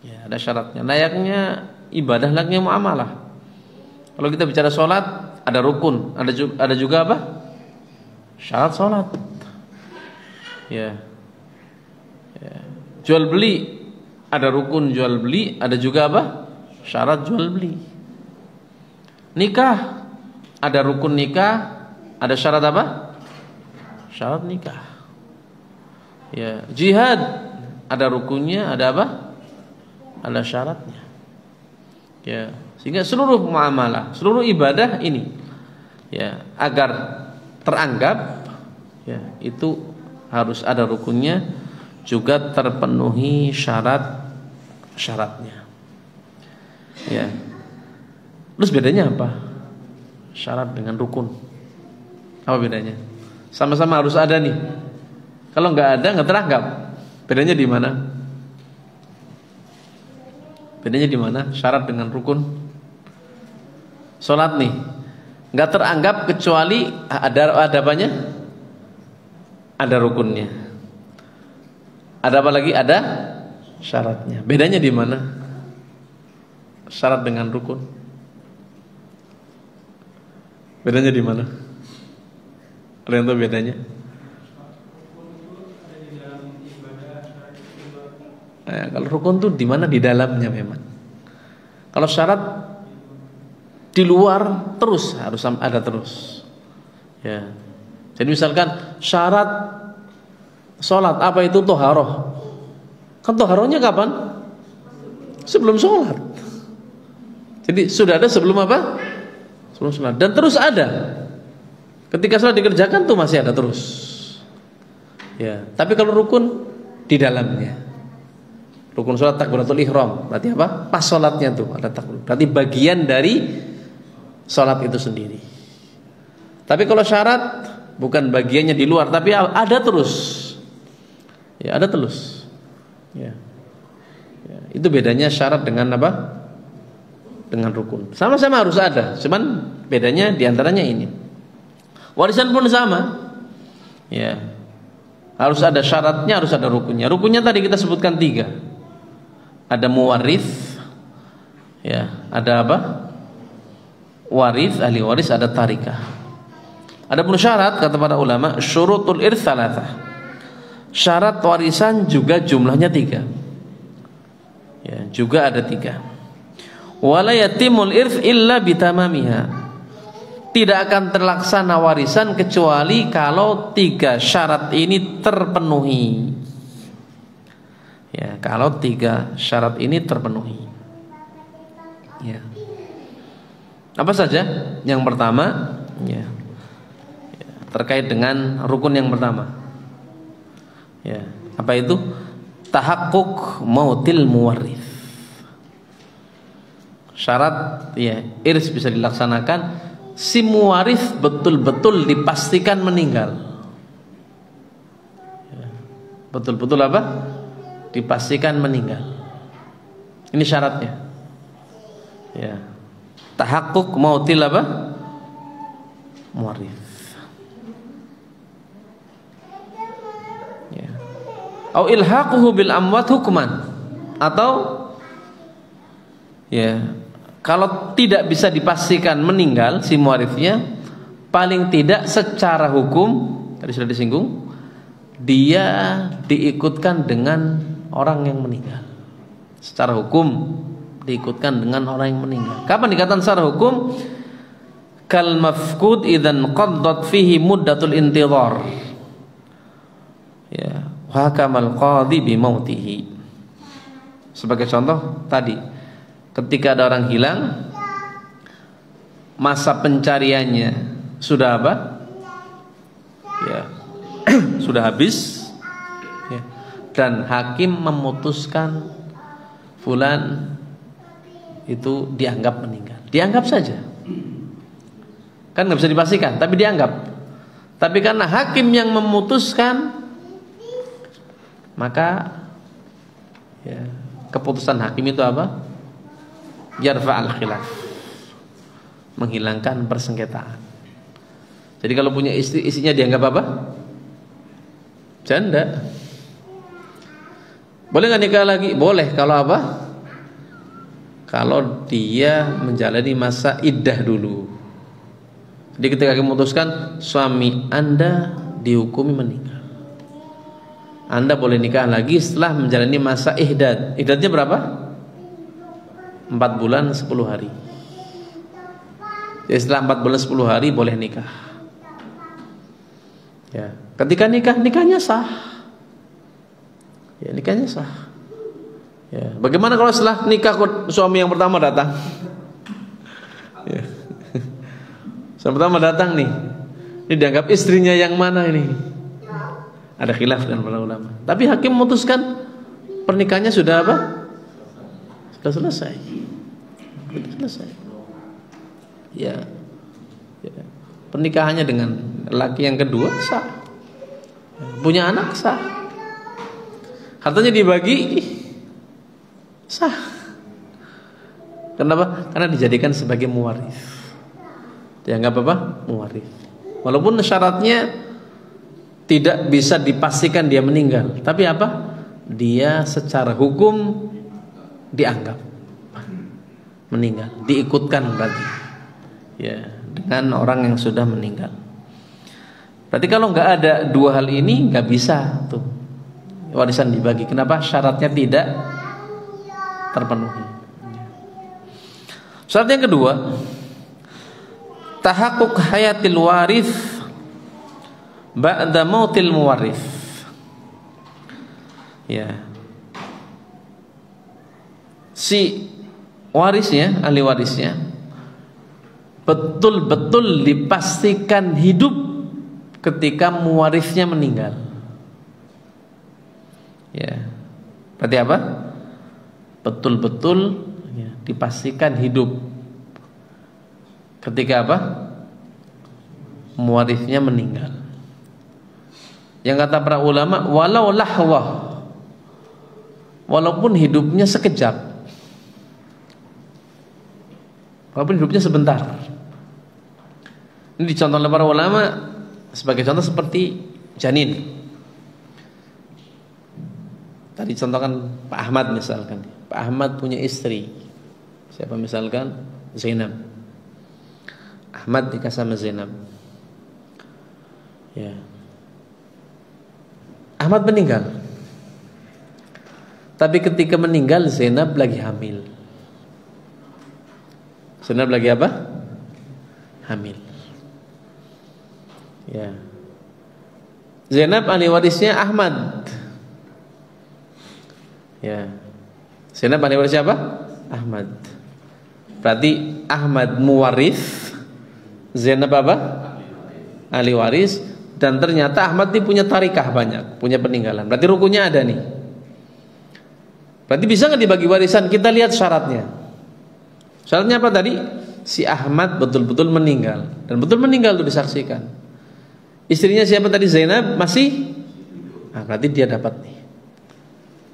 Ya, ada syaratnya. Layaknya ibadah, layaknya muamalah. Kalau kita bicara sholat, ada rukun, ada juga apa? Syarat sholat. Ya. Ya. Jual beli, ada rukun jual beli, ada juga apa? Syarat jual beli. Nikah, ada rukun nikah, ada syarat apa? Syarat nikah. Ya, jihad, ada rukunnya, ada apa? Ada syaratnya. Ya, sehingga seluruh muamalah, seluruh ibadah ini, ya, agar teranggap, ya, itu harus ada rukunnya, juga terpenuhi syarat-syaratnya. Ya. Terus bedanya apa? Syarat dengan rukun. Apa bedanya? Sama-sama harus ada nih. Kalau nggak ada, nggak teranggap. Bedanya di mana? Bedanya di mana? Syarat dengan rukun. Sholat nih, nggak teranggap kecuali ada apanya? Ada rukunnya. Ada apa lagi? Ada syaratnya. Bedanya di mana? Syarat dengan rukun. Bedanya di mana? Ada yang tahu bedanya? Kalau rukun tuh di mana? Di dalamnya memang. Kalau syarat di luar terus harus ada terus. Ya. Jadi misalkan syarat sholat apa itu toharoh? Kan toharohnya kapan? Sebelum sholat. Jadi sudah ada sebelum apa? Sebelum sholat. Dan terus ada. Ketika sholat dikerjakan tuh masih ada terus. Ya. Tapi kalau rukun di dalamnya. Rukun sholat takbiratul ihram, berarti apa? Pas sholatnya tuh ada takbir. Berarti bagian dari sholat itu sendiri. Tapi kalau syarat bukan bagiannya di luar, tapi ada terus. Ya, ada terus. Ya. Ya, itu bedanya syarat dengan apa? Dengan rukun. Sama-sama harus ada, cuman bedanya diantaranya ini. Warisan pun sama. Ya. Harus ada syaratnya, harus ada rukunnya. Rukunnya tadi kita sebutkan 3. Ada muwarith, ya, ada apa? Waris, ahli waris, ada tarikah. Ada pun syarat, kata para ulama, syurutul irth thalathah. Syarat warisan juga jumlahnya 3. Ya, juga ada 3. Wala yatimul irth illa bitamamiha. Tidak akan terlaksana warisan kecuali kalau 3 syarat ini terpenuhi. Ya, kalau 3 syarat ini terpenuhi. Ya. Apa saja? Yang pertama, ya, terkait dengan rukun yang pertama. Ya, apa itu? Tahakkuk mautil muwarith. Syarat, ya, irs bisa dilaksanakan si muwarith betul-betul dipastikan meninggal. Ya. Betul-betul apa? Dipastikan meninggal. Ini syaratnya. Ya. Tahakkuk mautil apa? Muwarith. au ilhaquhu bil amwat hukman, atau ya kalau tidak bisa dipastikan meninggal si muwarithnya, paling tidak secara hukum tadi sudah disinggung, dia diikutkan dengan orang yang meninggal. Secara hukum diikutkan dengan orang yang meninggal. Kapan dikatakan secara hukum? Kal mafqud idzan qaddat fihi muddatul intidhar. Ya, wa kamal qadhi bi mautihi. Sebagai contoh tadi, ketika ada orang hilang, masa pencariannya sudah apa? Ya, sudah habis. Ya. Dan hakim memutuskan fulan itu dianggap meninggal. Dianggap saja. Kan nggak bisa dipastikan, tapi dianggap. Tapi karena hakim yang memutuskan, maka ya, keputusan hakim itu apa? Yarfa'al khilaf, menghilangkan persengketaan. Jadi kalau punya istri, istrinya dianggap apa? Janda. Boleh nggak nikah lagi? Boleh. Kalau apa? Kalau dia menjalani masa iddah dulu. Jadi ketika memutuskan suami Anda dihukumi meninggal, Anda boleh nikah lagi setelah menjalani masa ihdad. Ihdadnya berapa? 4 bulan 10 hari. Jadi setelah 4 bulan 10 hari boleh nikah. Ya, ketika nikah, nikahnya sah. Ya, nikahnya sah. Ya, bagaimana kalau setelah nikah suami yang pertama datang? Ya. Suami pertama datang nih, ini dianggap istrinya yang mana ini? Ada khilaf dengan para ulama. Tapi hakim memutuskan pernikahannya sudah apa? Sudah selesai. Sudah selesai. Ya. Ya. Pernikahannya dengan laki yang kedua sah. Punya anak sah. Hartanya dibagi sah. Kenapa? Karena dijadikan sebagai muwaris. Dianggap apa? Muwaris. Walaupun syaratnya tidak bisa dipastikan dia meninggal, tapi apa? Dia secara hukum dianggap meninggal, diikutkan berarti. Ya, dengan orang yang sudah meninggal. Berarti kalau nggak ada dua hal ini nggak bisa tuh warisan dibagi. Kenapa? Syaratnya tidak terpenuhi. Syarat yang kedua, tahaqquk hayatil warith ba'da mautil muwarith. Ya. Si warisnya, ahli warisnya betul-betul dipastikan hidup ketika muwarisnya meninggal. Ya. Berarti apa? Betul-betul ya, dipastikan hidup ketika apa? Muwarisnya meninggal. Yang kata para ulama, walau lahwah, walaupun hidupnya sekejap, walaupun hidupnya sebentar. Ini dicontoh oleh para ulama sebagai contoh seperti janin. Tadi contohkan Pak Ahmad misalkan. Pak Ahmad punya istri. Siapa misalkan? Zainab. Ahmad nikah sama Zainab. Ya. Ahmad meninggal. Tapi ketika meninggal Zainab lagi hamil. Zainab lagi apa? Hamil. Ya. Zainab ahli warisnya Ahmad. Ya. Zainab ahli warisnya apa? Ahmad. Berarti Ahmad muwaris, Zainab apa? Ahli waris. Dan ternyata Ahmad ini punya tarikah banyak, punya peninggalan. Berarti rukunnya ada nih. Berarti bisa nggak dibagi warisan? Kita lihat syaratnya. Syaratnya apa tadi? Si Ahmad betul-betul meninggal. Dan betul meninggal itu disaksikan. Istrinya siapa tadi? Zainab masih? Nah, berarti dia dapat nih.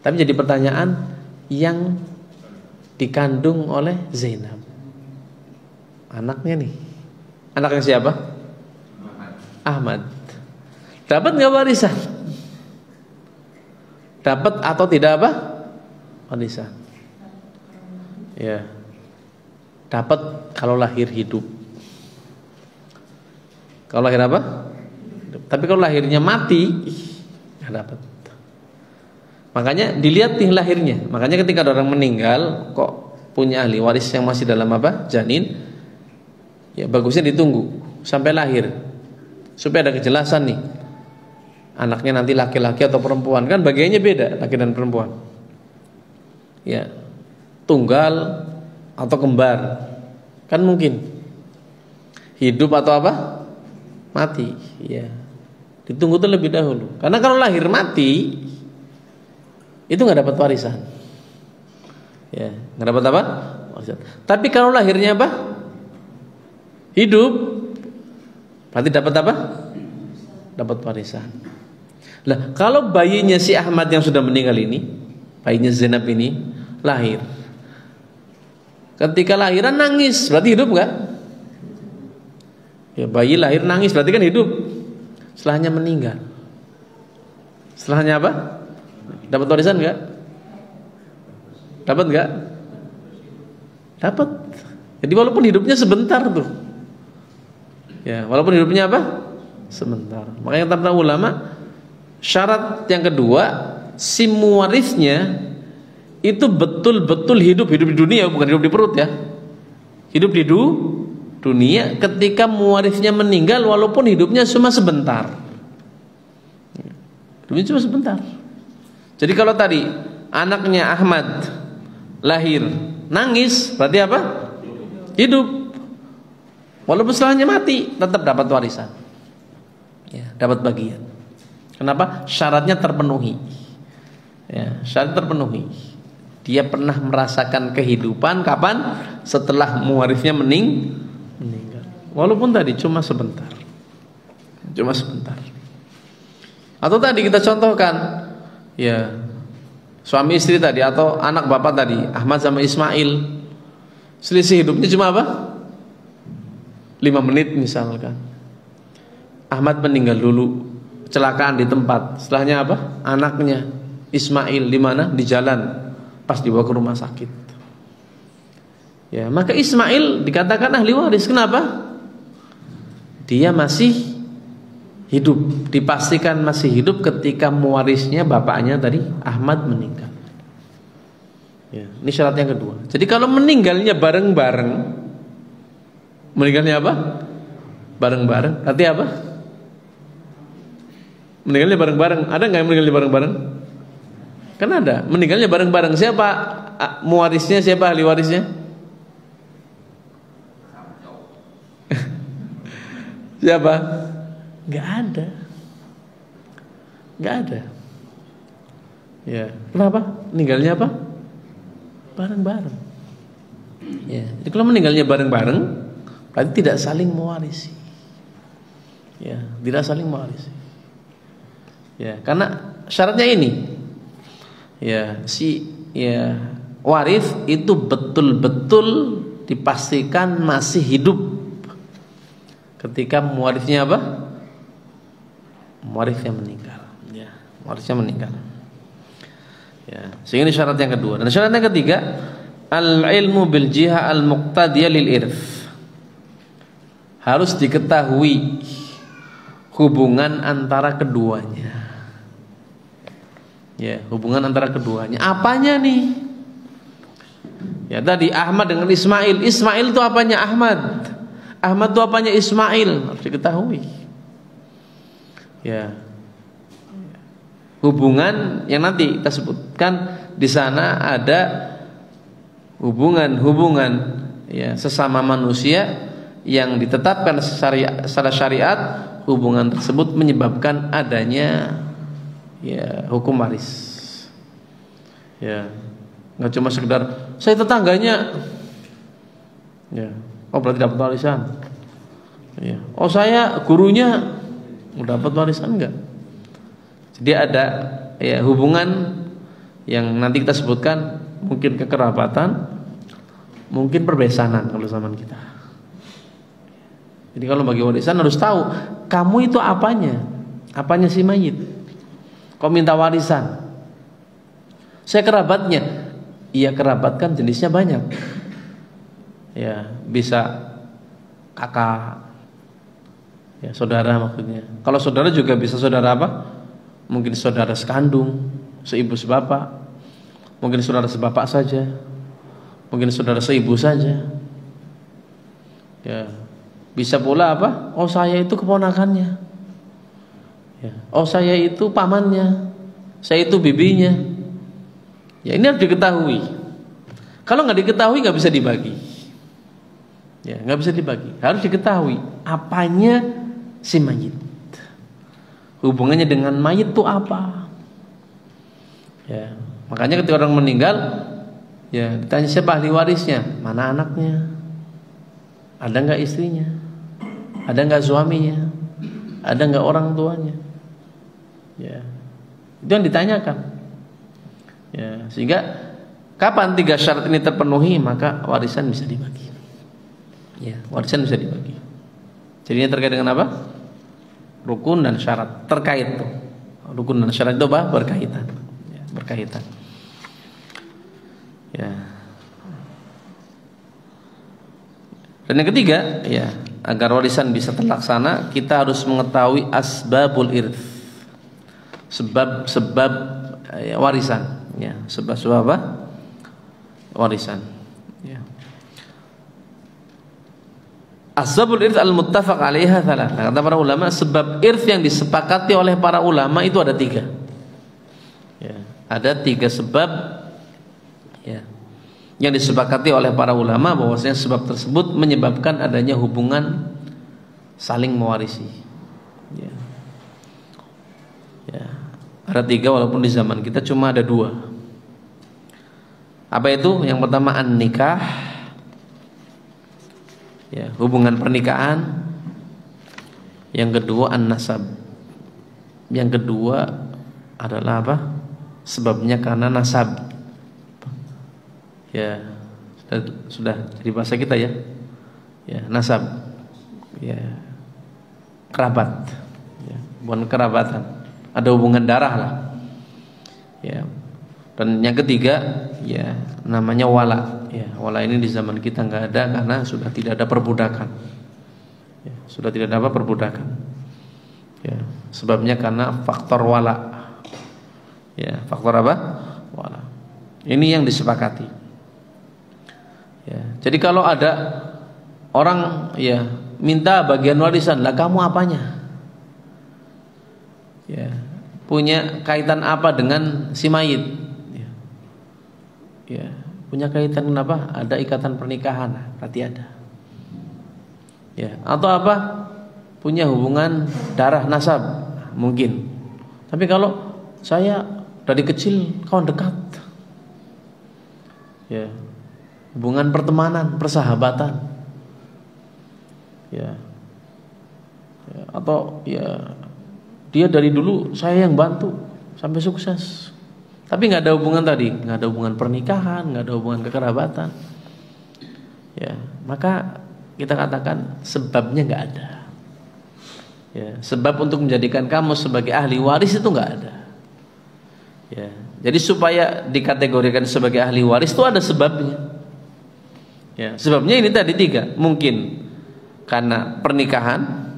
Tapi jadi pertanyaan, yang dikandung oleh Zainab, anaknya nih, anaknya siapa? Ahmad. Dapat nggak warisan? dapat atau tidak apa? Warisan. Ya. Dapat kalau lahir hidup. Kalau lahir apa? Tapi kalau lahirnya mati, nggak dapat. Makanya dilihat nih lahirnya. Makanya ketika ada orang meninggal, kok punya ahli waris yang masih dalam apa? Janin, ya bagusnya ditunggu sampai lahir, supaya ada kejelasan nih. Anaknya nanti laki-laki atau perempuan, kan bagiannya beda laki dan perempuan. Ya, tunggal atau kembar, kan mungkin. Hidup atau apa? Mati. Ya, ditunggu terlebih dahulu. Karena kalau lahir mati, itu nggak dapat warisan. Ya, nggak dapat apa? Warisan. Tapi kalau lahirnya apa? Hidup, berarti dapat apa? Dapat warisan. Lah, kalau bayinya si Ahmad yang sudah meninggal ini, bayinya Zainab ini lahir. Ketika lahiran nangis, berarti hidup nggak? Ya, bayi lahir nangis, berarti kan hidup. Setelahnya meninggal. Setelahnya apa? Dapat warisan nggak? Dapat nggak? Dapat. Jadi walaupun hidupnya sebentar tuh. Ya, walaupun hidupnya apa? Sebentar. Makanya kata ulama, syarat yang kedua, si muwarisnya itu betul-betul hidup di dunia, bukan hidup di perut ya. Hidup di dunia ketika muwarisnya meninggal, walaupun hidupnya cuma sebentar. Hidupnya cuma sebentar. Jadi kalau tadi anaknya Ahmad lahir nangis, berarti apa? Hidup. Walaupun setelahnya mati, tetap dapat warisan. Ya, dapat bagian. Kenapa? Syaratnya terpenuhi. Ya, syarat terpenuhi. Dia pernah merasakan kehidupan kapan? Setelah muwarisnya meninggal. Walaupun tadi cuma sebentar. Cuma sebentar. Atau tadi kita contohkan, ya, suami istri tadi atau anak bapak tadi, Ahmad sama Ismail, selisih hidupnya cuma apa? 5 menit misalkan. Ahmad meninggal dulu, kecelakaan di tempat. Setelahnya apa? Anaknya Ismail di mana? Di jalan, pas dibawa ke rumah sakit. Ya, maka Ismail dikatakan ahli waris. Kenapa? Dia masih hidup, dipastikan masih hidup ketika mewarisnya bapaknya tadi Ahmad meninggal. Ya, ini syarat yang kedua. Jadi kalau meninggalnya bareng-bareng, meninggalnya apa? Bareng-bareng. Artinya apa? Meninggalnya bareng-bareng. Ada nggak yang meninggalnya bareng-bareng? Kan ada. Meninggalnya bareng-bareng. Siapa mewarisnya? Siapa ahli warisnya? Siapa? Nggak ada. Nggak ada. Ya. Kenapa? Meninggalnya apa? Bareng-bareng. Ya. Jadi kalau meninggalnya bareng-bareng, berarti tidak saling mewarisi. Ya, tidak saling mewarisi. Ya, karena syaratnya ini. Ya, waris itu betul-betul dipastikan masih hidup ketika mewarisnya apa? Mewarisnya meninggal. Ya, mewarisnya meninggal. Ya, sehingga ini syarat yang kedua. Dan syarat yang ketiga, al-ilmu bil jiha al-muqtadiyah lil irth. Harus diketahui hubungan antara keduanya. Ya, hubungan antara keduanya. Apanya nih? Ya, tadi Ahmad dengan Ismail. Ismail itu apanya Ahmad? Ahmad itu apanya Ismail? Harus diketahui. Ya. Hubungan yang nanti kita sebutkan di sana ada hubungan ya sesama manusia yang ditetapkan secara syariat. Hubungan tersebut menyebabkan adanya ya hukum waris. Ya, nggak cuma sekedar saya tetangganya. Ya, oh berarti dapat warisan. Ya, oh saya gurunya dapat warisan enggak? Jadi ada ya hubungan yang nanti kita sebutkan, mungkin kekerabatan, mungkin perbesanan kalau zaman kita. Jadi kalau bagi warisan harus tahu kamu itu apanya si mayit. Kau minta warisan. Saya kerabatnya. Iya, kerabat kan jenisnya banyak. Ya, bisa kakak, ya saudara maksudnya. Kalau saudara juga bisa saudara apa? Mungkin saudara sekandung, seibu sebapak. Mungkin saudara sebapak saja. Mungkin saudara seibu saja. Ya, bisa pula apa? Oh, saya itu keponakannya. Ya. Oh, saya itu pamannya. Saya itu bibinya. Ya, ini harus diketahui. Kalau nggak diketahui nggak bisa dibagi. Ya, nggak bisa dibagi. Harus diketahui apanya si mayit. Hubungannya dengan mayit itu apa? Ya, makanya ketika orang meninggal, ya ditanya siapa ahli warisnya, mana anaknya, ada nggak istrinya, ada nggak suaminya, ada nggak orang tuanya. Ya, itu yang ditanyakan. Ya, sehingga kapan 3 syarat ini terpenuhi maka warisan bisa dibagi. Ya, warisan bisa dibagi. Jadi ini terkait dengan apa? Rukun dan syarat terkait tuh. Rukun dan syarat itu apa? Berkaitan. Ya, berkaitan. Ya. Dan yang ketiga, ya, agar warisan bisa terlaksana kita harus mengetahui asbabul irth. Sebab-sebab ya, warisan. Ya, sebab-sebab apa? Warisan. Ya. Asbabul irth al-muttafaq 'alaiha thalatha. Kata para ulama, sebab irth yang disepakati oleh para ulama itu ada 3. Ya, ada 3 sebab ya, yang disepakati oleh para ulama bahwasanya sebab tersebut menyebabkan adanya hubungan saling mewarisi. Ya. Ya. Ada 3 walaupun di zaman kita cuma ada 2. Apa itu? Yang pertama an-nikah, ya, hubungan pernikahan. Yang kedua an-nasab. Yang kedua adalah apa? Sebabnya karena nasab. Ya, sudah jadi bahasa kita ya. Ya, nasab. Ya, kerabat. Ya, bukan kerabatan. Ada hubungan darah lah. Ya. Dan yang ketiga, ya, namanya wala. Ya, wala ini di zaman kita nggak ada karena sudah tidak ada perbudakan. Ya, sudah tidak ada apa perbudakan. Ya, sebabnya karena faktor wala. Ya, faktor apa? Wala. Ini yang disepakati. Ya, jadi kalau ada orang ya minta bagian warisan, lah kamu apanya? Ya, punya kaitan apa dengan si mayit? Ya, ya, punya kaitan apa? Ada ikatan pernikahan, berarti ada. Ya, atau apa? Punya hubungan darah nasab, mungkin. Tapi kalau saya dari kecil kawan dekat, ya, hubungan pertemanan, persahabatan, ya, ya, atau ya dia dari dulu saya yang bantu sampai sukses. Tapi nggak ada hubungan tadi, nggak ada hubungan pernikahan, nggak ada hubungan kekerabatan. Ya, maka kita katakan sebabnya nggak ada. Ya, sebab untuk menjadikan kamu sebagai ahli waris itu nggak ada. Ya, jadi supaya dikategorikan sebagai ahli waris itu ada sebabnya. Ya, sebabnya ini tadi 3, mungkin karena pernikahan,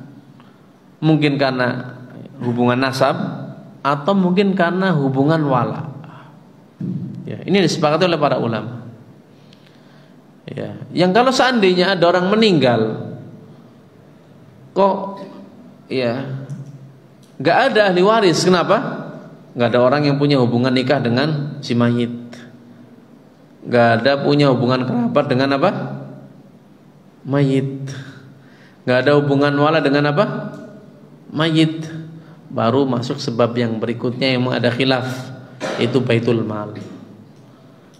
mungkin karena hubungan nasab, atau mungkin karena hubungan wala. Ya, ini disepakati oleh para ulama. Ya, yang kalau seandainya ada orang meninggal, kok ya nggak ada ahli waris, kenapa? Nggak ada orang yang punya hubungan nikah dengan si mayit, nggak ada punya hubungan kerabat dengan apa? Mayit, nggak ada hubungan wala dengan apa? Mayit. Baru masuk sebab yang berikutnya yang ada khilaf, itu baitul mal.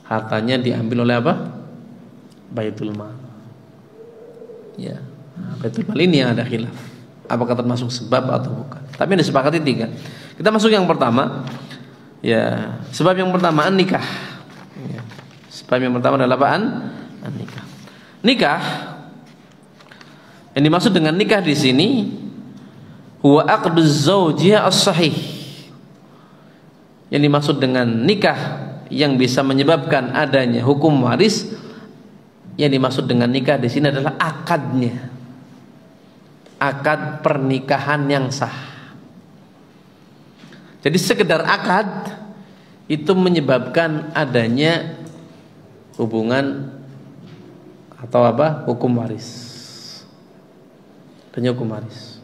Hartanya diambil oleh apa? Baitul mal. Ya, baitul mal ini yang ada khilaf, apakah termasuk sebab atau bukan. Tapi disepakati 3. Kita masuk yang pertama. Ya, sebab yang pertama nikah. Ya, sebab yang pertama adalah apaan? Nikah. Nikah yang dimaksud dengan nikah di sini huwa aqduz zaujiyah as-sahih. Yang dimaksud dengan nikah yang bisa menyebabkan adanya hukum waris, yang dimaksud dengan nikah di sini adalah akadnya, akad pernikahan yang sah. Jadi sekedar akad itu menyebabkan adanya hubungan atau apa? Hukum waris. Adanya hukum waris.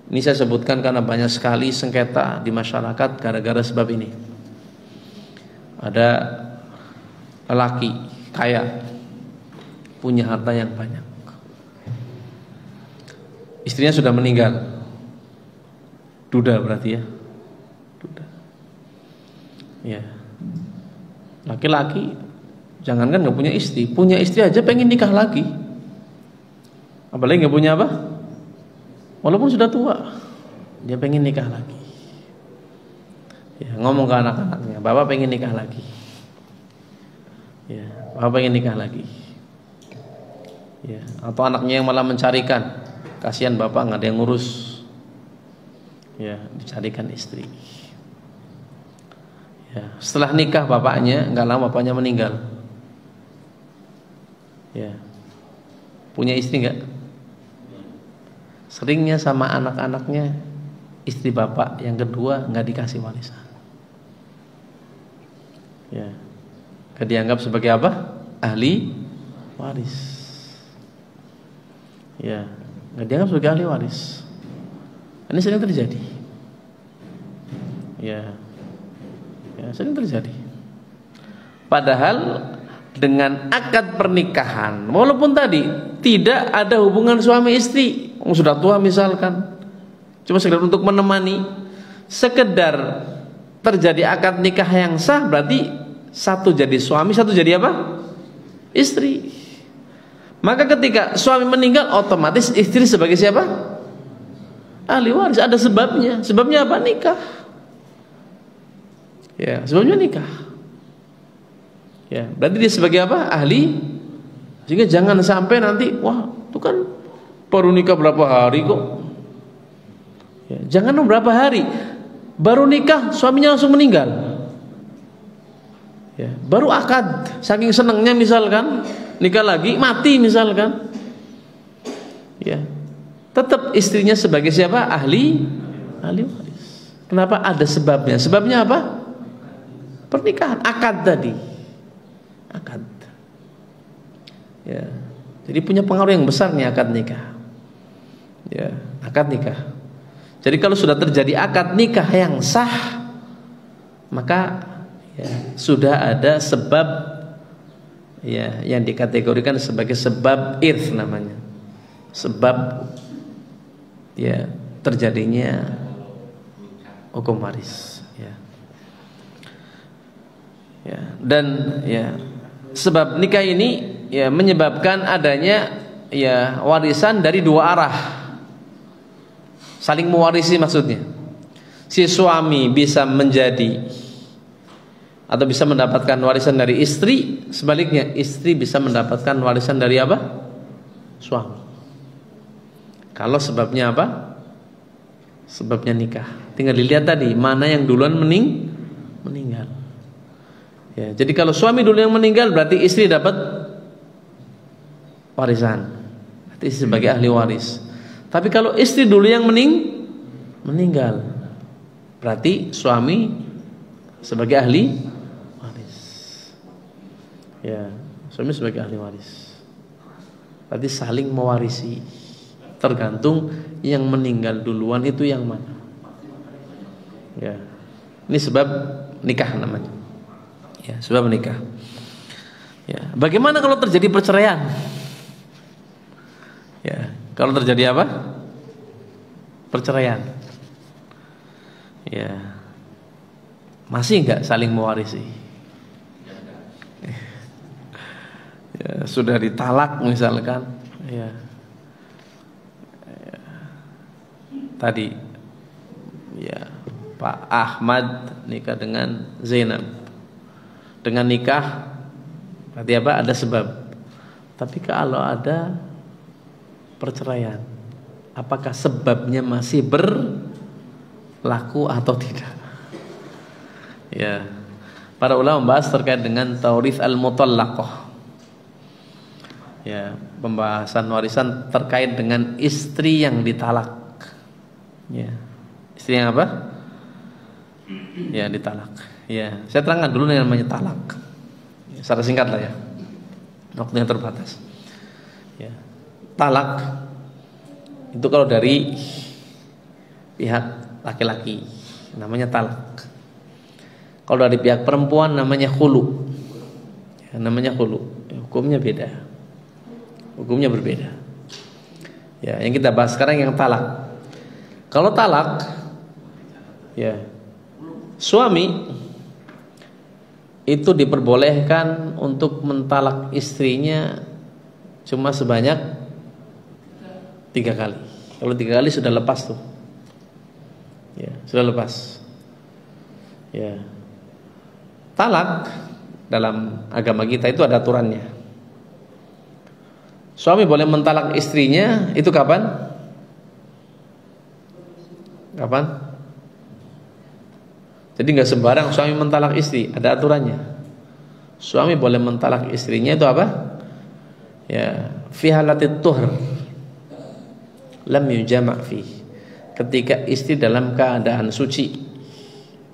Ini saya sebutkan karena banyak sekali sengketa di masyarakat gara-gara sebab ini. Ada lelaki kaya, punya harta yang banyak, istrinya sudah meninggal, duda berarti ya, duda. Ya, laki-laki jangankan nggak punya istri aja pengen nikah lagi, apalagi nggak punya apa? Walaupun sudah tua, dia pengen nikah lagi. Ya, ngomong ke anak-anaknya, bapak pengen nikah lagi. Ya, bapak pengen nikah lagi. Ya, atau anaknya yang malah mencarikan, kasihan bapak nggak ada yang ngurus. Ya, dicarikan istri. Ya, setelah nikah bapaknya, nggak lama bapaknya meninggal. Ya, punya istri nggak? Seringnya sama anak-anaknya, istri bapak yang kedua nggak dikasih warisan. Ya, nggak dianggap sebagai apa? Ahli waris. Ya, nggak dianggap sebagai ahli waris. Ini sering terjadi. Ya, sering terjadi. Padahal dengan akad pernikahan, walaupun tadi tidak ada hubungan suami istri, sudah tua misalkan, cuma sekedar untuk menemani, sekedar terjadi akad nikah yang sah, berarti satu jadi suami, satu jadi apa? Istri. Maka ketika suami meninggal, otomatis istri sebagai siapa? Ahli waris. Ada sebabnya. Sebabnya apa? Nikah. Ya, sebabnya nikah. Ya, berarti dia sebagai apa? Ahli. Sehingga jangan sampai nanti, wah, itu kan baru nikah berapa hari kok. Ya, jangan berapa hari, baru nikah suaminya langsung meninggal. Ya, baru akad, saking senangnya misalkan, nikah lagi mati misalkan. Ya, tetap istrinya sebagai siapa? Ahli waris. Kenapa? Ada sebabnya. Sebabnya apa? Pernikahan, akad tadi. Akad. Ya, jadi punya pengaruh yang besar nih akad nikah. Ya, akad nikah. Jadi kalau sudah terjadi akad nikah yang sah, maka ya, sudah ada sebab ya yang dikategorikan sebagai sebab irth namanya. Sebab ya terjadinya hukum waris. Ya. Ya, dan ya sebab nikah ini ya menyebabkan adanya ya warisan dari dua arah. Saling mewarisi maksudnya. Si suami bisa menjadi atau bisa mendapatkan warisan dari istri, sebaliknya istri bisa mendapatkan warisan dari apa? Suami. Kalau sebabnya apa? Sebabnya nikah. Tinggal dilihat tadi mana yang duluan meninggal. Ya, jadi kalau suami dulu yang meninggal berarti istri dapat warisan. Berarti istri sebagai ahli waris. Tapi kalau istri dulu yang meninggal, berarti suami sebagai ahli waris. Ya, suami sebagai ahli waris. Berarti saling mewarisi. Tergantung yang meninggal duluan itu yang mana. Ya, ini sebab nikah namanya. Ya, sebab nikah. Ya, bagaimana kalau terjadi perceraian? Ya, kalau terjadi apa? Perceraian. Ya, masih enggak saling mewarisi? Ya, sudah ditalak misalkan. Ya. Tadi ya Pak Ahmad nikah dengan Zainab. Dengan nikah berarti apa? Ada sebab. Tapi kalau ada perceraian, apakah sebabnya masih berlaku atau tidak? Ya. para ulama membahas terkait dengan taurits al-mutallaqah. Ya, pembahasan warisan terkait dengan istri yang ditalak. Ya. Istri yang apa? Ya, ditalak. Ya, saya terangkan dulu yang namanya talak. Ya, secara singkat lah ya. Waktunya terbatas. Ya. Talak itu kalau dari pihak laki-laki namanya talak. Kalau dari pihak perempuan namanya khulu. Ya, namanya khulu. Ya, hukumnya beda. Hukumnya berbeda. Ya, yang kita bahas sekarang yang talak. Kalau talak, ya, suami itu diperbolehkan untuk mentalak istrinya cuma sebanyak 3 kali. Kalau 3 kali sudah lepas tuh. Ya, sudah lepas. Ya. Talak dalam agama kita itu ada aturannya. Suami boleh mentalak istrinya itu kapan? Kapan? Jadi nggak sembarang suami mentalak istri, ada aturannya. Suami boleh mentalak istrinya itu apa? Ya, fi halatit tuhr lam yujama' fi. Ketika istri dalam keadaan suci,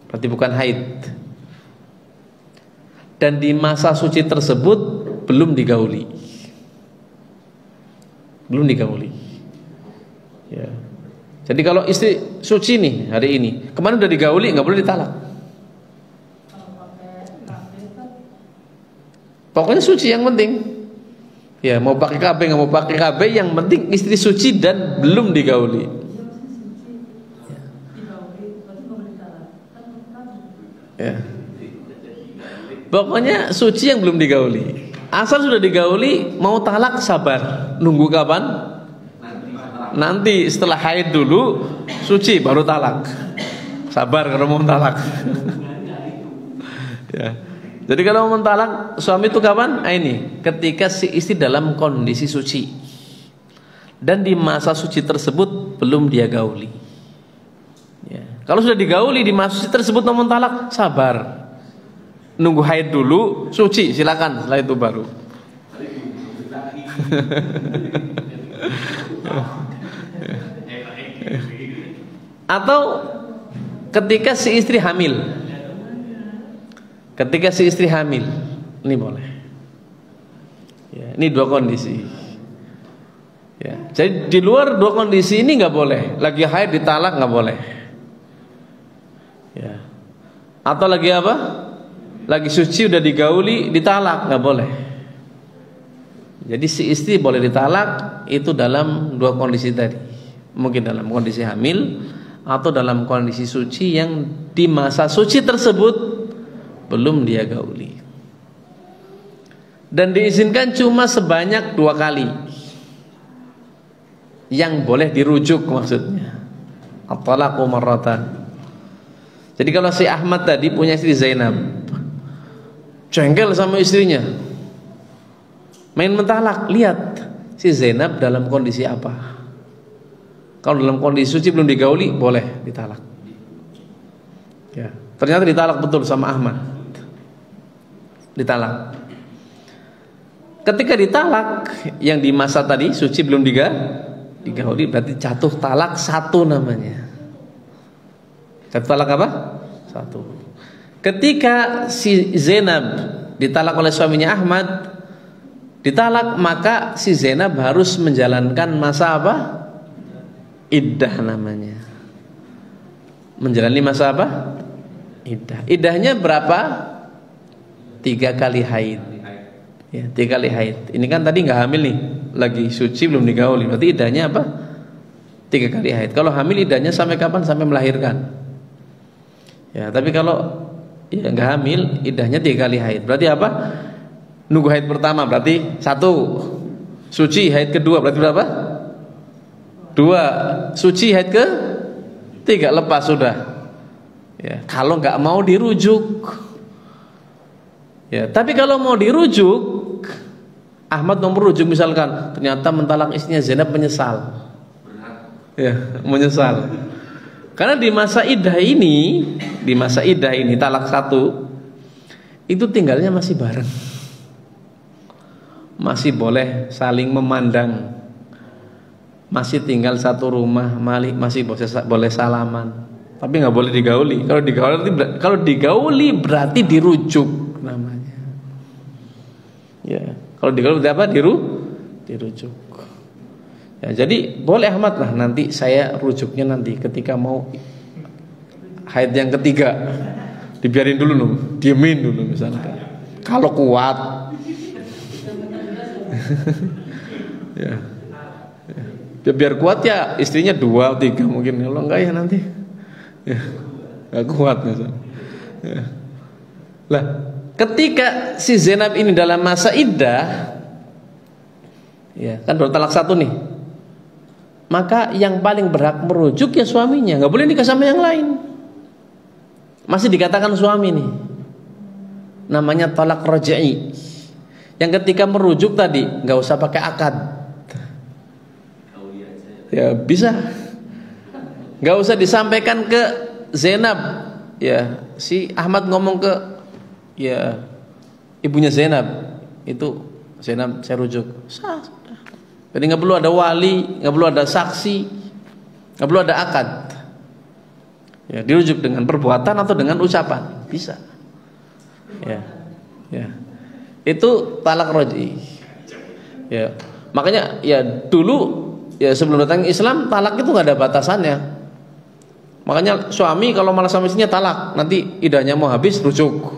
berarti bukan haid. Dan di masa suci tersebut belum digauli. Belum digauli. Ya. Jadi kalau istri suci nih hari ini, kemarin udah digauli, nggak boleh ditalak. Pokoknya suci yang penting. Ya, mau pakai KB nggak mau pakai KB, yang penting istri suci dan belum digauli. Ya. Pokoknya suci yang belum digauli. Asal sudah digauli, mau talak sabar. Nunggu kapan? Nanti setelah haid dulu, suci baru talak. Sabar kalau mau talak. Ya. Jadi kalau mau talak suami itu kapan? Ini ketika si istri dalam kondisi suci dan di masa suci tersebut belum dia gauli. Ya. Kalau sudah digauli di masa suci tersebut mau talak, sabar. Nunggu haid dulu, suci silakan, setelah itu baru. Atau ketika si istri hamil. Ketika si istri hamil, ini boleh. Ya, ini 2 kondisi. Ya, jadi di luar 2 kondisi ini nggak boleh. Lagi haid ditalak nggak boleh. Ya. Atau lagi apa? Lagi suci udah digauli ditalak nggak boleh. Jadi si istri boleh ditalak itu dalam 2 kondisi tadi. Mungkin dalam kondisi hamil atau dalam kondisi suci yang di masa suci tersebut belum dia gauli. Dan diizinkan cuma sebanyak 2 kali. Yang boleh dirujuk maksudnya. At-talaqu marratan. Jadi kalau si Ahmad tadi punya istri Zainab, jengkel sama istrinya, main mentalak, lihat si Zainab dalam kondisi apa. Kalau dalam kondisi suci belum digauli, boleh ditalak. Ya, ternyata ditalak betul sama Ahmad. Ditalak. Ketika ditalak yang di masa tadi suci belum digauli, berarti jatuh talak 1 namanya. Jatuh talak apa? 1. Ketika si Zainab ditalak oleh suaminya Ahmad, ditalak, maka si Zainab harus menjalankan masa apa? Iddah namanya. Menjalani masa apa? Iddah. Iddahnya berapa? 3 kali haid. Ya, 3 kali haid. Ini kan tadi nggak hamil nih, lagi suci belum digauli. Berarti iddahnya apa? 3 kali haid. Kalau hamil iddahnya sampai kapan? Sampai melahirkan. Ya, tapi kalau ya nggak hamil, iddahnya 3 kali haid. Berarti apa? Nunggu haid pertama berarti 1. Suci haid kedua berarti berapa? 2. Suci haid ke 3, lepas sudah. Ya, kalau nggak mau dirujuk. Ya, tapi kalau mau dirujuk, Ahmad mau merujuk misalkan ternyata mentalak istrinya Zainab, menyesal. Ya, menyesal. Karena di masa iddah ini talak 1, itu tinggalnya masih bareng, masih boleh saling memandang, masih tinggal satu rumah, masih boleh salaman, tapi nggak boleh digauli. Kalau digauli berarti dirujuk namanya. Ya, kalau digauli berarti apa? Dirujuk. Ya, jadi boleh Ahmad lah, nanti saya rujuknya nanti ketika mau haid yang ketiga, dibiarin dulu loh, diemin dulu misalkan. Kalau kuat, ya. Biar kuat ya istrinya 2, 3 mungkin. Kalau enggak ya nanti, ya nggak kuat misalnya. Ya. Lah, ketika si Zainab ini dalam masa iddah, ya kan baru talak 1 nih. Maka yang paling berhak merujuk ya suaminya, nggak boleh nikah sama yang lain. Masih dikatakan suami nih, namanya talak raj'i. Yang ketika merujuk tadi nggak usah pakai akad, ya bisa, nggak usah disampaikan ke Zainab. Ya, si Ahmad ngomong ke ya ibunya Zainab, itu Zainab saya rujuk, sah. Jadi nggak perlu ada wali, nggak perlu ada saksi, nggak perlu ada akad. Ya, dirujuk dengan perbuatan atau dengan ucapan, bisa. Ya, ya. Itu talak raj'i. Ya, makanya ya dulu ya sebelum datang Islam talak itu nggak ada batasannya. Makanya suami kalau malah sama istrinya talak, nanti iddahnya mau habis rujuk,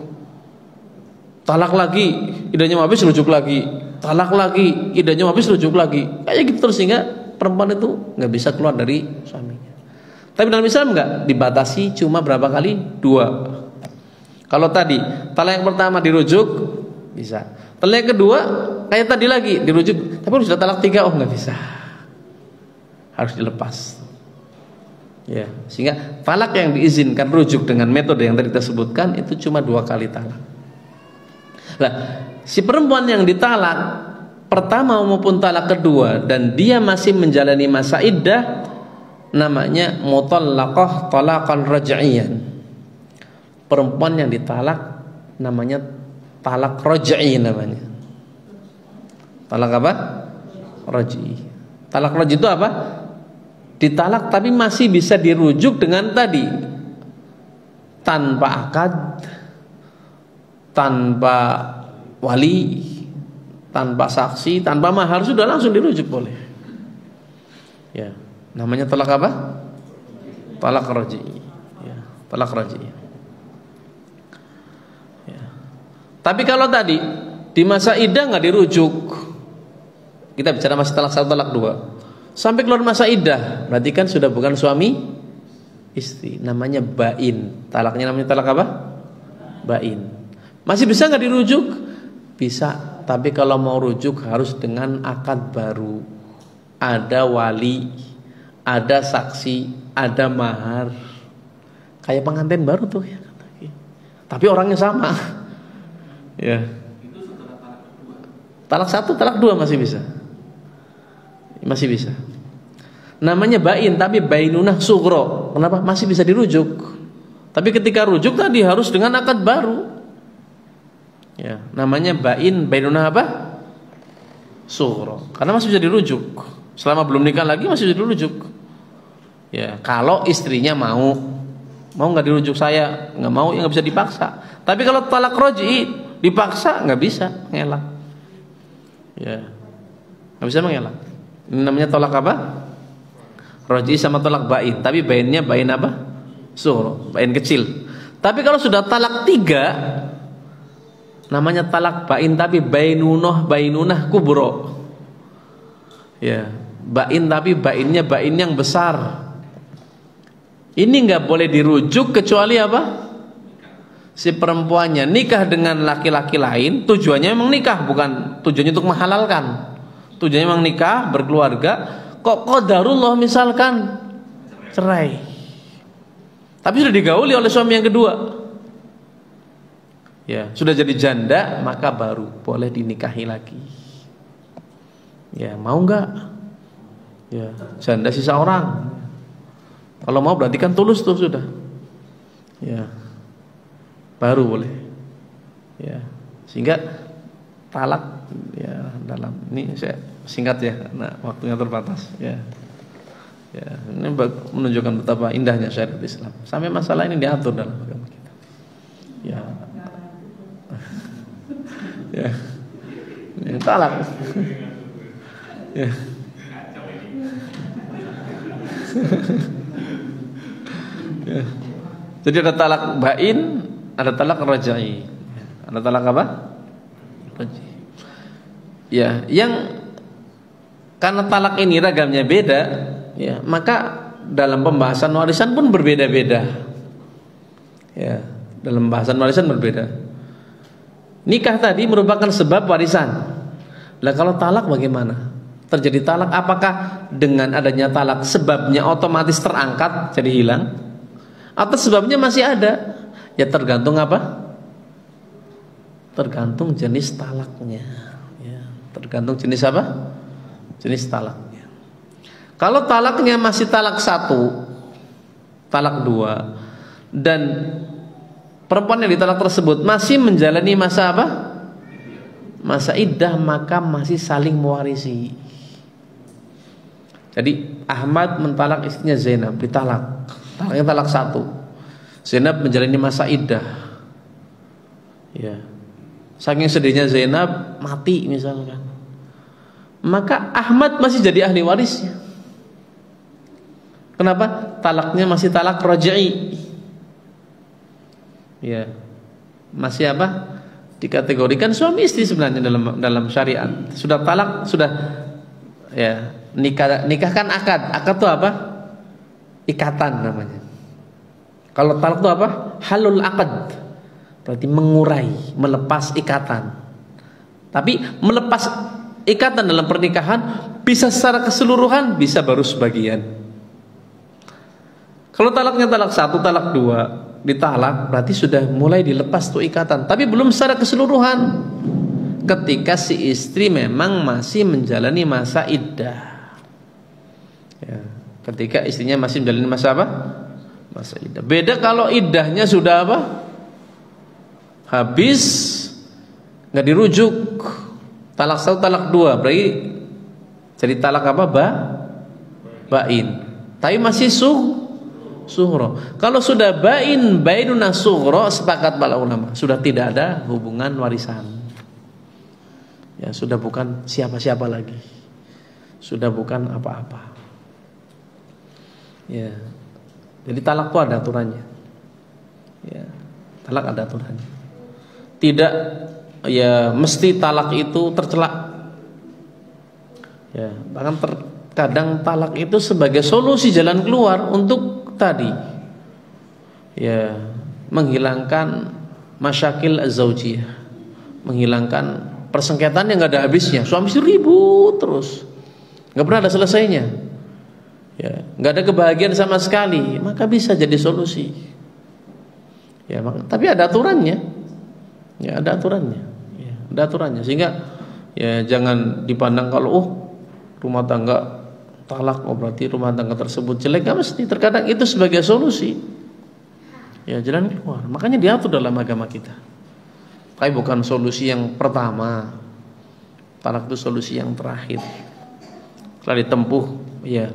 talak lagi, iddahnya mau habis rujuk lagi. Talak lagi, iddahnya habis rujuk lagi. Kayak gitu terus, sehingga perempuan itu nggak bisa keluar dari suaminya. Tapi dalam Islam nggak dibatasi, cuma berapa kali? 2. Kalau tadi talak yang pertama dirujuk bisa. Talak yang kedua kayak tadi lagi dirujuk, tapi sudah talak 3, oh nggak bisa, harus dilepas. Ya, sehingga talak yang diizinkan rujuk dengan metode yang tadi kita sebutkan itu cuma 2 kali talak. Lah, si perempuan yang ditalak pertama maupun talak kedua dan dia masih menjalani masa iddah, namanya mutallaqah talaqan raj'iyan. Perempuan yang ditalak namanya talak raj'i namanya. Talak apa? Raj'i. Talak raj'i itu apa? Ditalak tapi masih bisa dirujuk dengan tadi, tanpa akad, tanpa wali, tanpa saksi, tanpa mahar, sudah langsung dirujuk boleh. Ya, namanya talak apa? Talak raj'i. Ya, talak raj'i. Ya. Tapi kalau tadi di masa iddah nggak dirujuk, kita bicara masih talak 1, talak 2, sampai keluar masa iddah, berarti kan sudah bukan suami istri, namanya bain. Talaknya namanya talak apa? Bain. Masih bisa nggak dirujuk? Bisa, tapi kalau mau rujuk harus dengan akad baru, ada wali, ada saksi, ada mahar, kayak pengantin baru tuh ya. Tapi orangnya sama. Ya. Talak 1, talak 2 masih bisa, masih bisa. Namanya bain, tapi bainunah sughra. Kenapa? Masih bisa dirujuk. Tapi ketika rujuk tadi harus dengan akad baru. Ya, namanya bainunah apa? Sughra. Karena masih bisa dirujuk. Selama belum nikah lagi masih bisa dirujuk. Ya, kalau istrinya mau nggak dirujuk saya, nggak mau ya nggak bisa dipaksa. Tapi kalau talak raj'i dipaksa nggak bisa mengelak. Ya, nggak bisa mengelak. Ini namanya tolak apa? Raj'i sama tolak bain. Tapi bainnya bain apa? Sughra, bain kecil. Tapi kalau sudah talak 3, namanya talak bain tapi bainunah kubro. Ya, bain tapi bainnya bain yang besar. Ini nggak boleh dirujuk kecuali apa? Si perempuannya nikah dengan laki-laki lain, tujuannya memang nikah, bukan tujuannya untuk menghalalkan. Tujuannya memang nikah, berkeluarga. Kok qadarullah misalkan cerai, tapi sudah digauli oleh suami yang kedua, ya sudah jadi janda, maka baru boleh dinikahi lagi. Ya, mau nggak? Ya, janda sisa orang. Kalau mau berarti kan tulus tuh sudah. Ya, baru boleh. Ya, sehingga talak ya dalam ini saya singkat ya karena waktunya terbatas ya. Ya, ini menunjukkan betapa indahnya syariat Islam. Sampai masalah ini diatur dalam agama kita. Ya. Ya. Ya, talak. Ya. Ya. Jadi ada talak bain, ada talak rajai. Ada talak apa? Rajai. Ya, yang karena talak ini ragamnya beda, ya, maka dalam pembahasan warisan pun berbeda-beda. Ya, dalam pembahasan warisan berbeda. Nikah tadi merupakan sebab warisan. Lah kalau talak bagaimana? Terjadi talak, apakah dengan adanya talak sebabnya otomatis terangkat jadi hilang? Atau sebabnya masih ada? Ya tergantung apa? Tergantung jenis talaknya. Ya, tergantung jenis apa? Jenis talaknya. Kalau talaknya masih talak 1, talak 2, dan perempuan yang ditalak tersebut masih menjalani masa apa? Masa iddah, maka masih saling mewarisi. Jadi Ahmad mentalak istrinya Zainab, ditalak. Talaknya talak 1. Zainab menjalani masa iddah. Ya. Saking sedihnya Zainab mati misalkan. Maka Ahmad masih jadi ahli warisnya. Kenapa? Talaknya masih talak raj'i. Ya. Masih apa? Dikategorikan suami istri sebenarnya dalam syariat. Sudah talak, sudah ya, nikah kan akad. Akad itu apa? Ikatan namanya. Kalau talak itu apa? Halul akad. Berarti mengurai, melepas ikatan. Tapi melepas ikatan dalam pernikahan bisa secara keseluruhan, bisa baru sebagian. Kalau talaknya talak 1, talak 2, ditalak berarti sudah mulai dilepas tuh ikatan, tapi belum secara keseluruhan. Ketika si istri memang masih menjalani masa iddah. Ya, ketika istrinya masih menjalani masa apa? Masa iddah. Beda kalau iddahnya sudah apa? Habis, nggak dirujuk. Talak 1, talak 2, berarti jadi talak apa? Bain. Tapi masih suhro. Kalau sudah bainuna suhro, sepakat para ulama, sudah tidak ada hubungan warisan. Ya, sudah bukan siapa-siapa lagi. Sudah bukan apa-apa. Ya. Jadi talak itu ada aturannya. Ya, talak ada aturannya. Tidak ya mesti talak itu tercela. Ya, bahkan terkadang talak itu sebagai solusi jalan keluar untuk tadi ya, menghilangkan masyakil az-zaujiyah, menghilangkan persengketaan yang nggak ada habisnya. Suami istri ribut terus, nggak pernah ada selesainya. Ya, nggak ada kebahagiaan sama sekali, maka bisa jadi solusi. Ya, tapi ada aturannya. Ya, ada aturannya. Ya, ada aturannya, sehingga ya jangan dipandang kalau rumah tangga talak, berarti rumah tangga tersebut jelek. Gak mesti, terkadang itu sebagai solusi. Ya, jalan keluar. Makanya diatur dalam agama kita. Tapi bukan solusi yang pertama. Talak itu solusi yang terakhir. Setelah ditempuh ya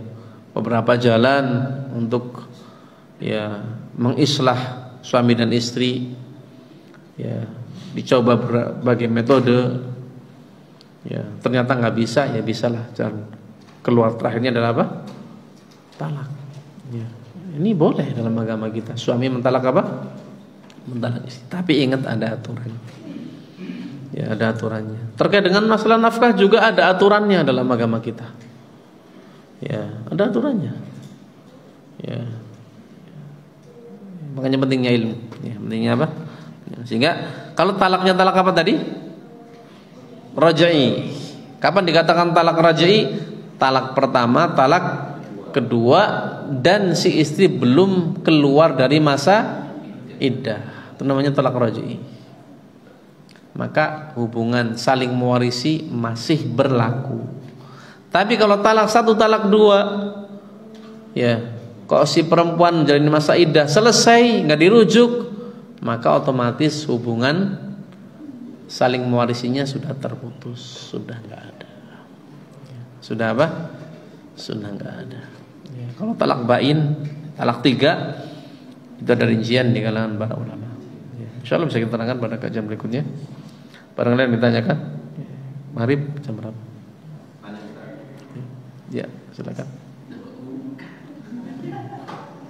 beberapa jalan untuk ya mengislah suami dan istri, ya dicoba berbagai metode, ya ternyata nggak bisa, ya bisalah jalan keluar terakhirnya adalah apa? Talak. Ya. Ini boleh dalam agama kita. Suami mentalak apa? Mentalak istri. Tapi ingat ada aturan. Ya, ada aturannya. Terkait dengan masalah nafkah juga ada aturannya dalam agama kita. Ya, ada aturannya. Ya. Makanya pentingnya ilmu. Ya, pentingnya apa? Ya, sehingga kalau talaknya talak apa tadi? Rajai. Kapan dikatakan talak rajai? Talak pertama, talak kedua, dan si istri belum keluar dari masa iddah. Itu namanya talak rajai. Maka hubungan saling mewarisi masih berlaku. Tapi kalau talak 1, talak 2, ya, kok si perempuan menjalani masa iddah selesai, nggak dirujuk, maka otomatis hubungan saling mewarisinya sudah terputus, sudah nggak ada. Sudah apa? Sudah nggak ada. Ya, kalau talak bain, talak 3 itu ada rincian di kalangan para ulama. Ya, insya Allah bisa kita terangkan pada kajian berikutnya. Barangkali yang ditanyakan, maghrib jam berapa? Ya, silakan.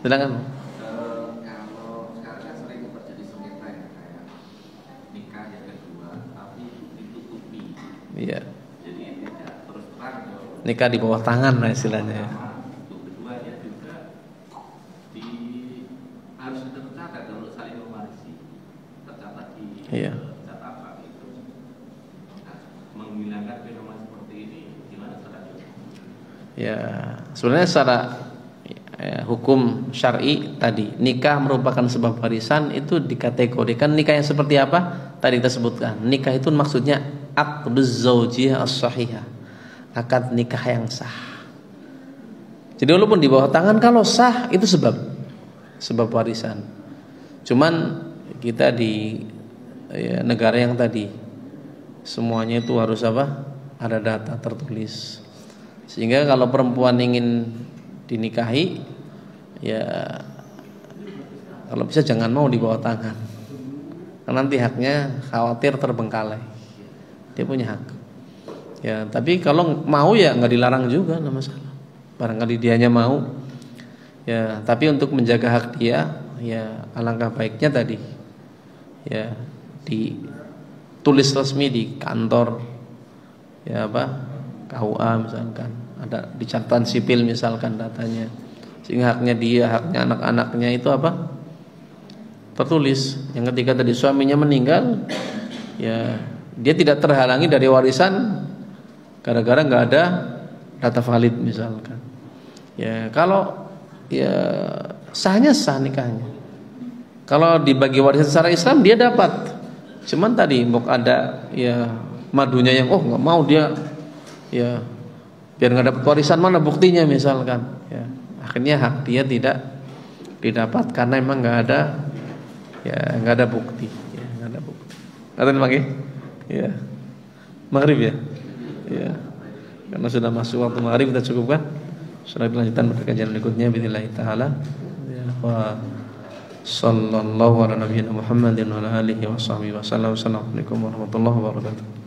Silakan. Kalau sekarang kan sering terjadi sengketa ya, kayak nikah yang kedua tapi ditutupi. Iya. Jadi tidak terus terang. Nikah di bawah tangan lah istilahnya ya. Keduanya juga harus tercatat kalau saling mewarisi, tercatat di catatan itu. Nah, menghilangkan fenomena seperti ini gimana caranya? Ya, sebenarnya secara hukum syar'i tadi nikah merupakan sebab warisan itu dikategorikan nikah yang seperti apa? Tadi kita sebutkan. Nikah itu maksudnya aqduz zaujiyah as-sahihah. Akad nikah yang sah. Jadi walaupun di bawah tangan kalau sah itu sebab warisan. Cuman kita di negara yang tadi semuanya itu harus apa? Ada data tertulis. Sehingga kalau perempuan ingin dinikahi, ya kalau bisa jangan mau di bawah tangan, karena nanti haknya khawatir terbengkalai. Dia punya hak. Ya, tapi kalau mau ya nggak dilarang juga, nggak masalah. Barangkali dianya mau. Ya, tapi untuk menjaga hak dia, ya alangkah baiknya tadi, ya ditulis resmi di kantor, ya apa KUA misalkan. Ada di catatan sipil misalkan datanya, sehingga haknya dia, haknya anak-anaknya itu apa? Tertulis. Yang ketika tadi suaminya meninggal, ya dia tidak terhalangi dari warisan gara-gara nggak ada data valid misalkan. Ya kalau ya sahnya sah nikahnya. Kalau dibagi warisan secara Islam dia dapat. Cuman tadi mau ada ya madunya yang nggak mau dia ya biar nggak dapat warisan, mana buktinya misalkan, ya akhirnya hak dia tidak didapat karena emang nggak ada bukti, ya nggak ada bukti. Kata lagi, ya maghrib ya, ya karena sudah masuk waktu maghrib kita cukupkan. Setelah lanjutan pada kajian berikutnya bismillah taala. Ya, wa sallallahu ala nabiyina Muhammadin wa ala alihi wa sahbihi wa sallam. Assalamualaikum warahmatullahi wabarakatuh.